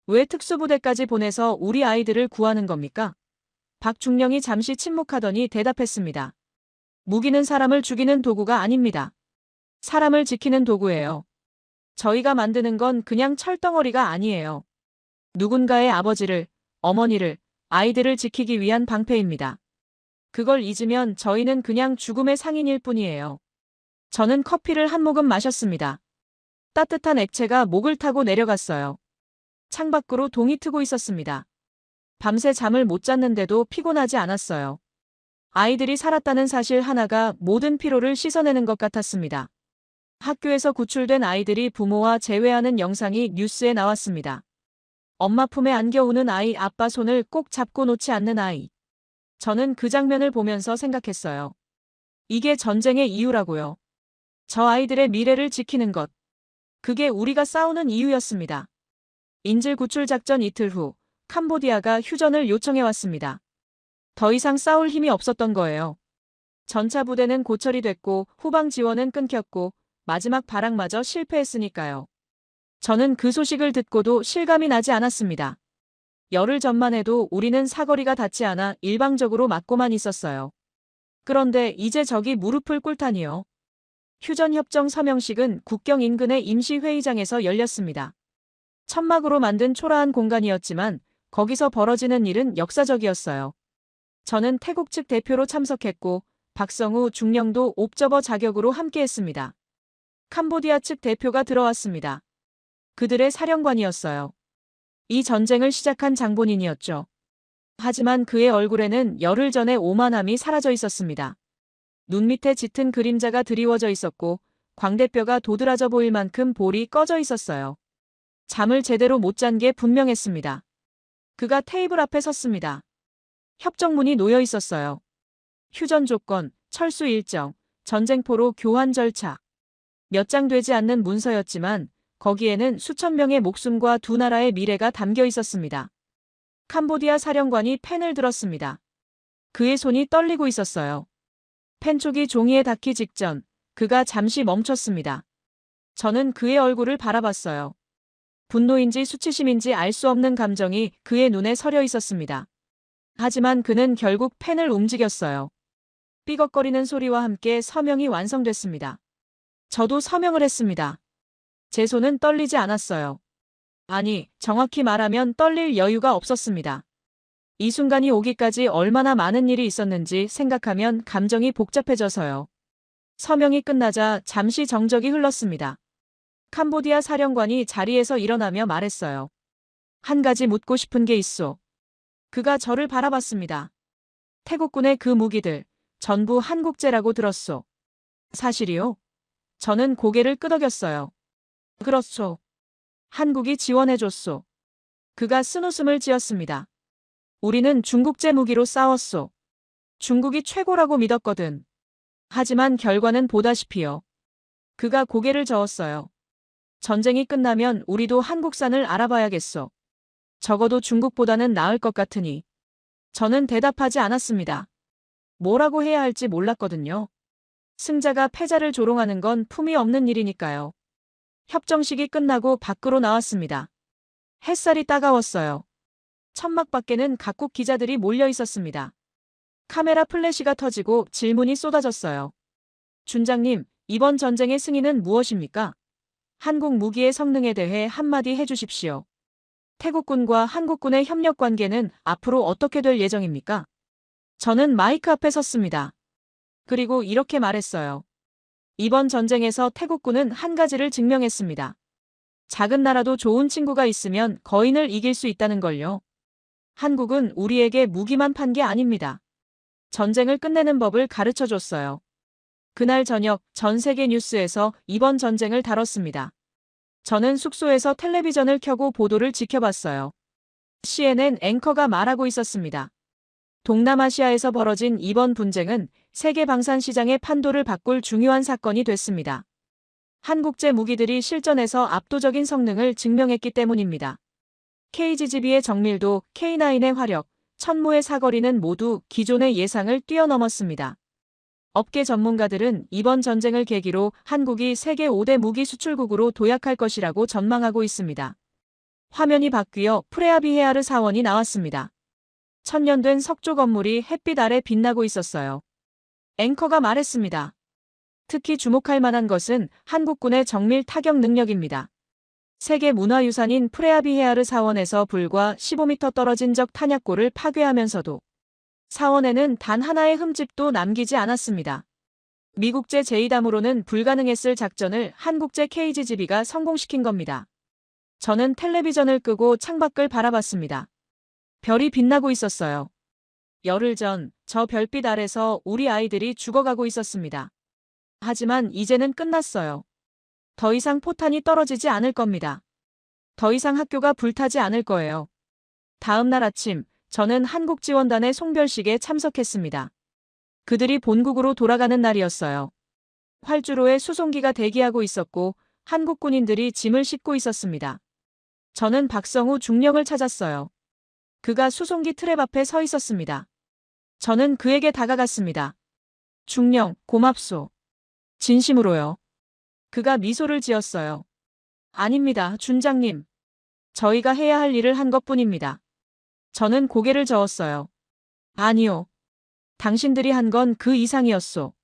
왜 특수부대까지 보내서 우리 아이들을 구하는 겁니까? 박중령이 잠시 침묵하더니 대답했습니다. 무기는 사람을 죽이는 도구가 아닙니다. 사람을 지키는 도구예요. 저희가 만드는 건 그냥 철덩어리가 아니에요. 누군가의 아버지를, 어머니를, 아이들을 지키기 위한 방패입니다. 그걸 잊으면 저희는 그냥 죽음의 상인일 뿐이에요. 저는 커피를 한 모금 마셨습니다. 따뜻한 액체가 목을 타고 내려갔어요. 창밖으로 동이 트고 있었습니다. 밤새 잠을 못 잤는데도 피곤하지 않았어요. 아이들이 살았다는 사실 하나가 모든 피로를 씻어내는 것 같았습니다. 학교에서 구출된 아이들이 부모와 재회하는 영상이 뉴스에 나왔습니다. 엄마 품에 안겨 우는 아이, 아빠 손을 꼭 잡고 놓지 않는 아이. 저는 그 장면을 보면서 생각했어요. 이게 전쟁의 이유라고요. 저 아이들의 미래를 지키는 것. 그게 우리가 싸우는 이유였습니다. 인질 구출 작전 이틀 후, 캄보디아가 휴전을 요청해 왔습니다. 더 이상 싸울 힘이 없었던 거예요. 전차 부대는 고철이 됐고 후방 지원은 끊겼고 마지막 발악마저 실패했으니까요. 저는 그 소식을 듣고도 실감이 나지 않았습니다. 열흘 전만 해도 우리는 사거리가 닿지 않아 일방적으로 맞고만 있었어요. 그런데 이제 적이 무릎을 꿇다니요. 휴전협정 서명식은 국경 인근의 임시회의장에서 열렸습니다. 천막으로 만든 초라한 공간이었지만 거기서 벌어지는 일은 역사적이었어요. 저는 태국 측 대표로 참석했고 박성우 중령도 옵저버 자격으로 함께했습니다. 캄보디아 측 대표가 들어왔습니다. 그들의 사령관이었어요. 이 전쟁을 시작한 장본인이었죠. 하지만 그의 얼굴에는 열흘 전의 오만함이 사라져 있었습니다. 눈 밑에 짙은 그림자가 드리워져 있었고 광대뼈가 도드라져 보일 만큼 볼이 꺼져 있었어요. 잠을 제대로 못 잔 게 분명했습니다. 그가 테이블 앞에 섰습니다. 협정문이 놓여 있었어요. 휴전 조건, 철수 일정, 전쟁포로 교환 절차. 몇 장 되지 않는 문서였지만 거기에는 수천 명의 목숨과 두 나라의 미래가 담겨 있었습니다. 캄보디아 사령관이 펜을 들었습니다. 그의 손이 떨리고 있었어요. 펜촉이 종이에 닿기 직전 그가 잠시 멈췄습니다. 저는 그의 얼굴을 바라봤어요. 분노인지 수치심인지 알 수 없는 감정이 그의 눈에 서려 있었습니다. 하지만 그는 결국 펜을 움직였어요. 삐걱거리는 소리와 함께 서명이 완성됐습니다. 저도 서명을 했습니다. 제 손은 떨리지 않았어요. 아니, 정확히 말하면 떨릴 여유가 없었습니다. 이 순간이 오기까지 얼마나 많은 일이 있었는지 생각하면 감정이 복잡해져서요. 서명이 끝나자 잠시 정적이 흘렀습니다. 캄보디아 사령관이 자리에서 일어나며 말했어요. 한 가지 묻고 싶은 게 있소. 그가 저를 바라봤습니다. 태국군의 그 무기들, 전부 한국제라고 들었소. 사실이요? 저는 고개를 끄덕였어요. 그렇소. 한국이 지원해줬소. 그가 쓴웃음을 지었습니다. 우리는 중국제 무기로 싸웠소. 중국이 최고라고 믿었거든. 하지만 결과는 보다시피요. 그가 고개를 저었어요. 전쟁이 끝나면 우리도 한국산을 알아봐야겠소. 적어도 중국보다는 나을 것 같으니. 저는 대답하지 않았습니다. 뭐라고 해야 할지 몰랐거든요. 승자가 패자를 조롱하는 건 품이 없는 일이니까요. 협정식이 끝나고 밖으로 나왔습니다. 햇살이 따가웠어요. 천막 밖에는 각국 기자들이 몰려 있었습니다. 카메라 플래시가 터지고 질문이 쏟아졌어요. 준장님, 이번 전쟁의 승인은 무엇입니까? 한국 무기의 성능에 대해 한마디 해주십시오. 태국군과 한국군의 협력 관계는 앞으로 어떻게 될 예정입니까? 저는 마이크 앞에 섰습니다. 그리고 이렇게 말했어요. 이번 전쟁에서 태국군은 한 가지를 증명했습니다. 작은 나라도 좋은 친구가 있으면 거인을 이길 수 있다는 걸요. 한국은 우리에게 무기만 판 게 아닙니다. 전쟁을 끝내는 법을 가르쳐 줬어요. 그날 저녁 전 세계 뉴스에서 이번 전쟁을 다뤘습니다. 저는 숙소에서 텔레비전을 켜고 보도를 지켜봤어요. CNN 앵커가 말하고 있었습니다. 동남아시아에서 벌어진 이번 분쟁은 세계 방산 시장의 판도를 바꿀 중요한 사건이 됐습니다. 한국제 무기들이 실전에서 압도적인 성능을 증명했기 때문입니다. KGB의 정밀도, K9의 화력, 천무의 사거리는 모두 기존의 예상을 뛰어넘었습니다. 업계 전문가들은 이번 전쟁을 계기로 한국이 세계 5대 무기 수출국으로 도약할 것이라고 전망하고 있습니다. 화면이 바뀌어 프레아비헤아르 사원이 나왔습니다. 천년된 석조 건물이 햇빛 아래 빛나고 있었어요. 앵커가 말했습니다. 특히 주목할 만한 것은 한국군의 정밀 타격 능력입니다. 세계 문화유산인 프레아비헤아르 사원에서 불과 15m 떨어진 적 탄약고를 파괴하면서도 사원에는 단 하나의 흠집도 남기지 않았습니다. 미국제 제2담으로는 불가능했을 작전을 한국제 KGB가 성공시킨 겁니다. 저는 텔레비전을 끄고 창밖을 바라봤습니다. 별이 빛나고 있었어요. 열흘 전 저 별빛 아래서 우리 아이들이 죽어가고 있었습니다. 하지만 이제는 끝났어요. 더 이상 포탄이 떨어지지 않을 겁니다. 더 이상 학교가 불타지 않을 거예요. 다음 날 아침 저는 한국지원단의 송별식에 참석했습니다. 그들이 본국으로 돌아가는 날이었어요. 활주로에 수송기가 대기하고 있었고 한국 군인들이 짐을 싣고 있었습니다. 저는 박성우 중령을 찾았어요. 그가 수송기 트랩 앞에 서 있었습니다. 저는 그에게 다가갔습니다. 중령, 고맙소. 진심으로요. 그가 미소를 지었어요. 아닙니다, 준장님. 저희가 해야 할 일을 한 것뿐입니다. 저는 고개를 저었어요. 아니요. 당신들이 한 건 그 이상이었소.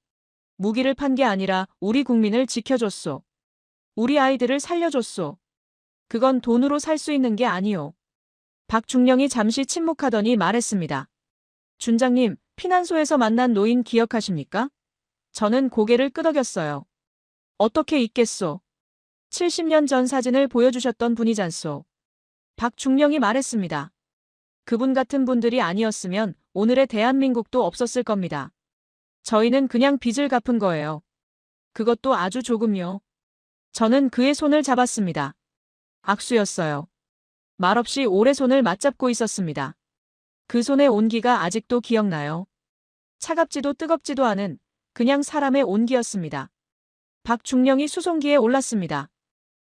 무기를 판 게 아니라 우리 국민을 지켜줬소. 우리 아이들을 살려줬소. 그건 돈으로 살 수 있는 게 아니요. 박중령이 잠시 침묵하더니 말했습니다. 준장님, 피난소에서 만난 노인 기억하십니까? 저는 고개를 끄덕였어요. 어떻게 잊겠소? 70년 전 사진을 보여주셨던 분이잖소. 박중령이 말했습니다. 그분 같은 분들이 아니었으면 오늘의 대한민국도 없었을 겁니다. 저희는 그냥 빚을 갚은 거예요. 그것도 아주 조금요. 저는 그의 손을 잡았습니다. 악수였어요. 말없이 오래 손을 맞잡고 있었습니다. 그 손의 온기가 아직도 기억나요. 차갑지도 뜨겁지도 않은 그냥 사람의 온기였습니다. 박중령이 수송기에 올랐습니다.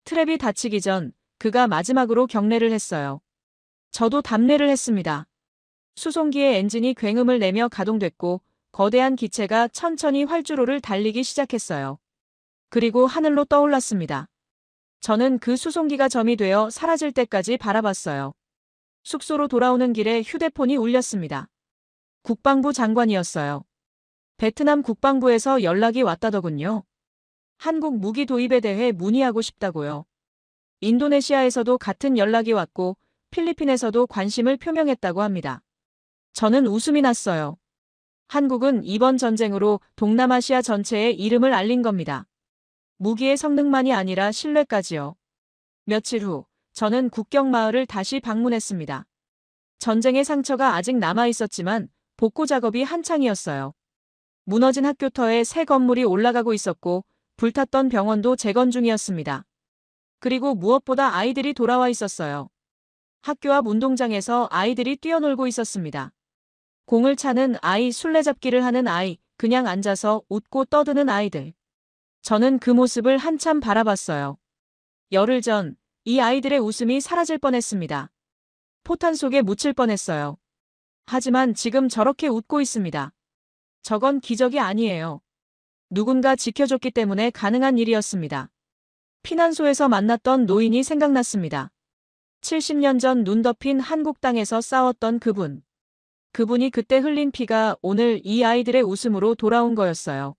트랩이 닫히기 전 그가 마지막으로 경례를 했어요. 저도 답례를 했습니다. 수송기의 엔진이 굉음을 내며 가동됐고 거대한 기체가 천천히 활주로를 달리기 시작했어요. 그리고 하늘로 떠올랐습니다. 저는 그 수송기가 점이 되어 사라질 때까지 바라봤어요. 숙소로 돌아오는 길에 휴대폰이 울렸습니다. 국방부 장관이었어요. 베트남 국방부에서 연락이 왔다더군요. 한국 무기 도입에 대해 문의하고 싶다고요. 인도네시아에서도 같은 연락이 왔고 필리핀에서도 관심을 표명했다고 합니다. 저는 웃음이 났어요. 한국은 이번 전쟁으로 동남아시아 전체에 이름을 알린 겁니다. 무기의 성능만이 아니라 신뢰까지요. 며칠 후 저는 국경마을을 다시 방문했습니다. 전쟁의 상처가 아직 남아 있었지만 복구 작업이 한창이었어요. 무너진 학교터에 새 건물이 올라가고 있었고 불탔던 병원도 재건 중이었습니다. 그리고 무엇보다 아이들이 돌아와 있었어요. 학교 앞 운동장에서 아이들이 뛰어놀고 있었습니다. 공을 차는 아이, 술래잡기를 하는 아이, 그냥 앉아서 웃고 떠드는 아이들. 저는 그 모습을 한참 바라봤어요. 열흘 전 이 아이들의 웃음이 사라질 뻔했습니다. 포탄 속에 묻힐 뻔했어요. 하지만 지금 저렇게 웃고 있습니다. 저건 기적이 아니에요. 누군가 지켜줬기 때문에 가능한 일이었습니다. 피난소에서 만났던 노인이 생각났습니다. 70년 전 눈 덮인 한국 땅에서 싸웠던 그분. 그분이 그때 흘린 피가 오늘 이 아이들의 웃음으로 돌아온 거였어요.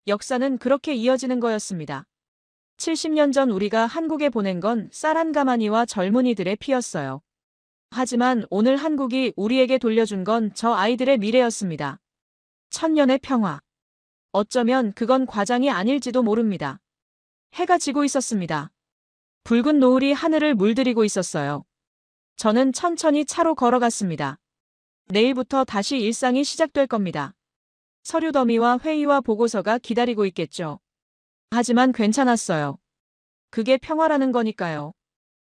역사는 그렇게 이어지는 거였습니다. 70년 전 우리가 한국에 보낸 건 사란가마니와 젊은이들의 피였어요. 하지만 오늘 한국이 우리에게 돌려준 건 저 아이들의 미래였습니다. 천년의 평화. 어쩌면 그건 과장이 아닐지도 모릅니다. 해가 지고 있었습니다. 붉은 노을이 하늘을 물들이고 있었어요. 저는 천천히 차로 걸어갔습니다. 내일부터 다시 일상이 시작될 겁니다. 서류 더미와 회의와 보고서가 기다리고 있겠죠. 하지만 괜찮았어요. 그게 평화라는 거니까요.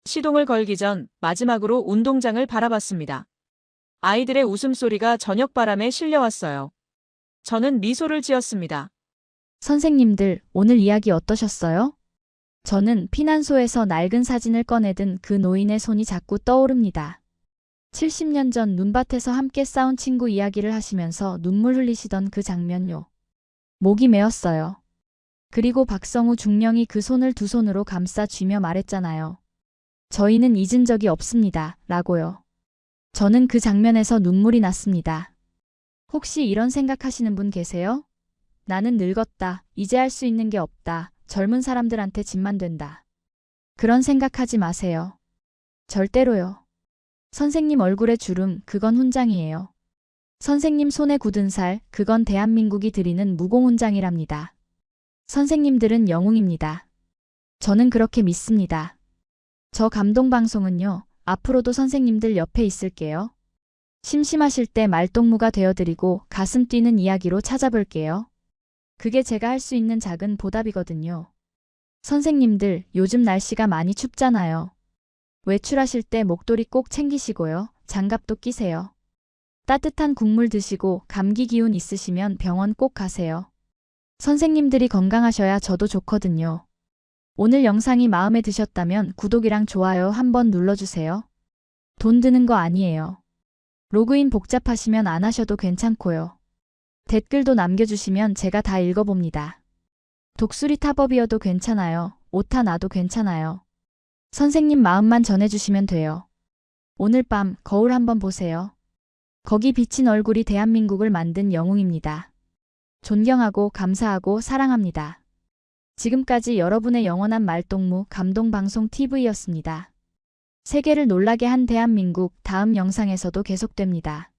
시동을 걸기 전 마지막으로 운동장을 바라봤습니다. 아이들의 웃음소리가 저녁바람에 실려왔어요. 저는 미소를 지었습니다. 선생님들, 오늘 이야기 어떠셨어요? 저는 피난소에서 낡은 사진을 꺼내든 그 노인의 손이 자꾸 떠오릅니다. 70년 전 눈밭에서 함께 싸운 친구 이야기를 하시면서 눈물 흘리시던 그 장면요. 목이 메었어요. 그리고 박성우 중령이 그 손을 두 손으로 감싸 쥐며 말했잖아요. 저희는 잊은 적이 없습니다. 라고요. 저는 그 장면에서 눈물이 났습니다. 혹시 이런 생각하시는 분 계세요? 나는 늙었다. 이제 할 수 있는 게 없다. 젊은 사람들한테 짐만 된다. 그런 생각하지 마세요. 절대로요. 선생님 얼굴에 주름, 그건 훈장이에요. 선생님 손에 굳은 살, 그건 대한민국이 드리는 무공훈장이랍니다. 선생님들은 영웅입니다. 저는 그렇게 믿습니다. 저 감동방송은요, 앞으로도 선생님들 옆에 있을게요. 심심하실 때 말동무가 되어드리고 가슴 뛰는 이야기로 찾아볼게요. 그게 제가 할 수 있는 작은 보답이거든요. 선생님들, 요즘 날씨가 많이 춥잖아요. 외출하실 때 목도리 꼭 챙기시고요. 장갑도 끼세요. 따뜻한 국물 드시고 감기 기운 있으시면 병원 꼭 가세요. 선생님들이 건강하셔야 저도 좋거든요. 오늘 영상이 마음에 드셨다면 구독이랑 좋아요 한번 눌러주세요. 돈 드는 거 아니에요. 로그인 복잡하시면 안 하셔도 괜찮고요. 댓글도 남겨주시면 제가 다 읽어봅니다. 독수리 타법이어도 괜찮아요. 오타 나도 괜찮아요. 선생님 마음만 전해주시면 돼요. 오늘 밤 거울 한번 보세요. 거기 비친 얼굴이 대한민국을 만든 영웅입니다. 존경하고 감사하고 사랑합니다. 지금까지 여러분의 영원한 말동무 감동방송 TV였습니다. 세계를 놀라게 한 대한민국 다음 영상에서도 계속됩니다.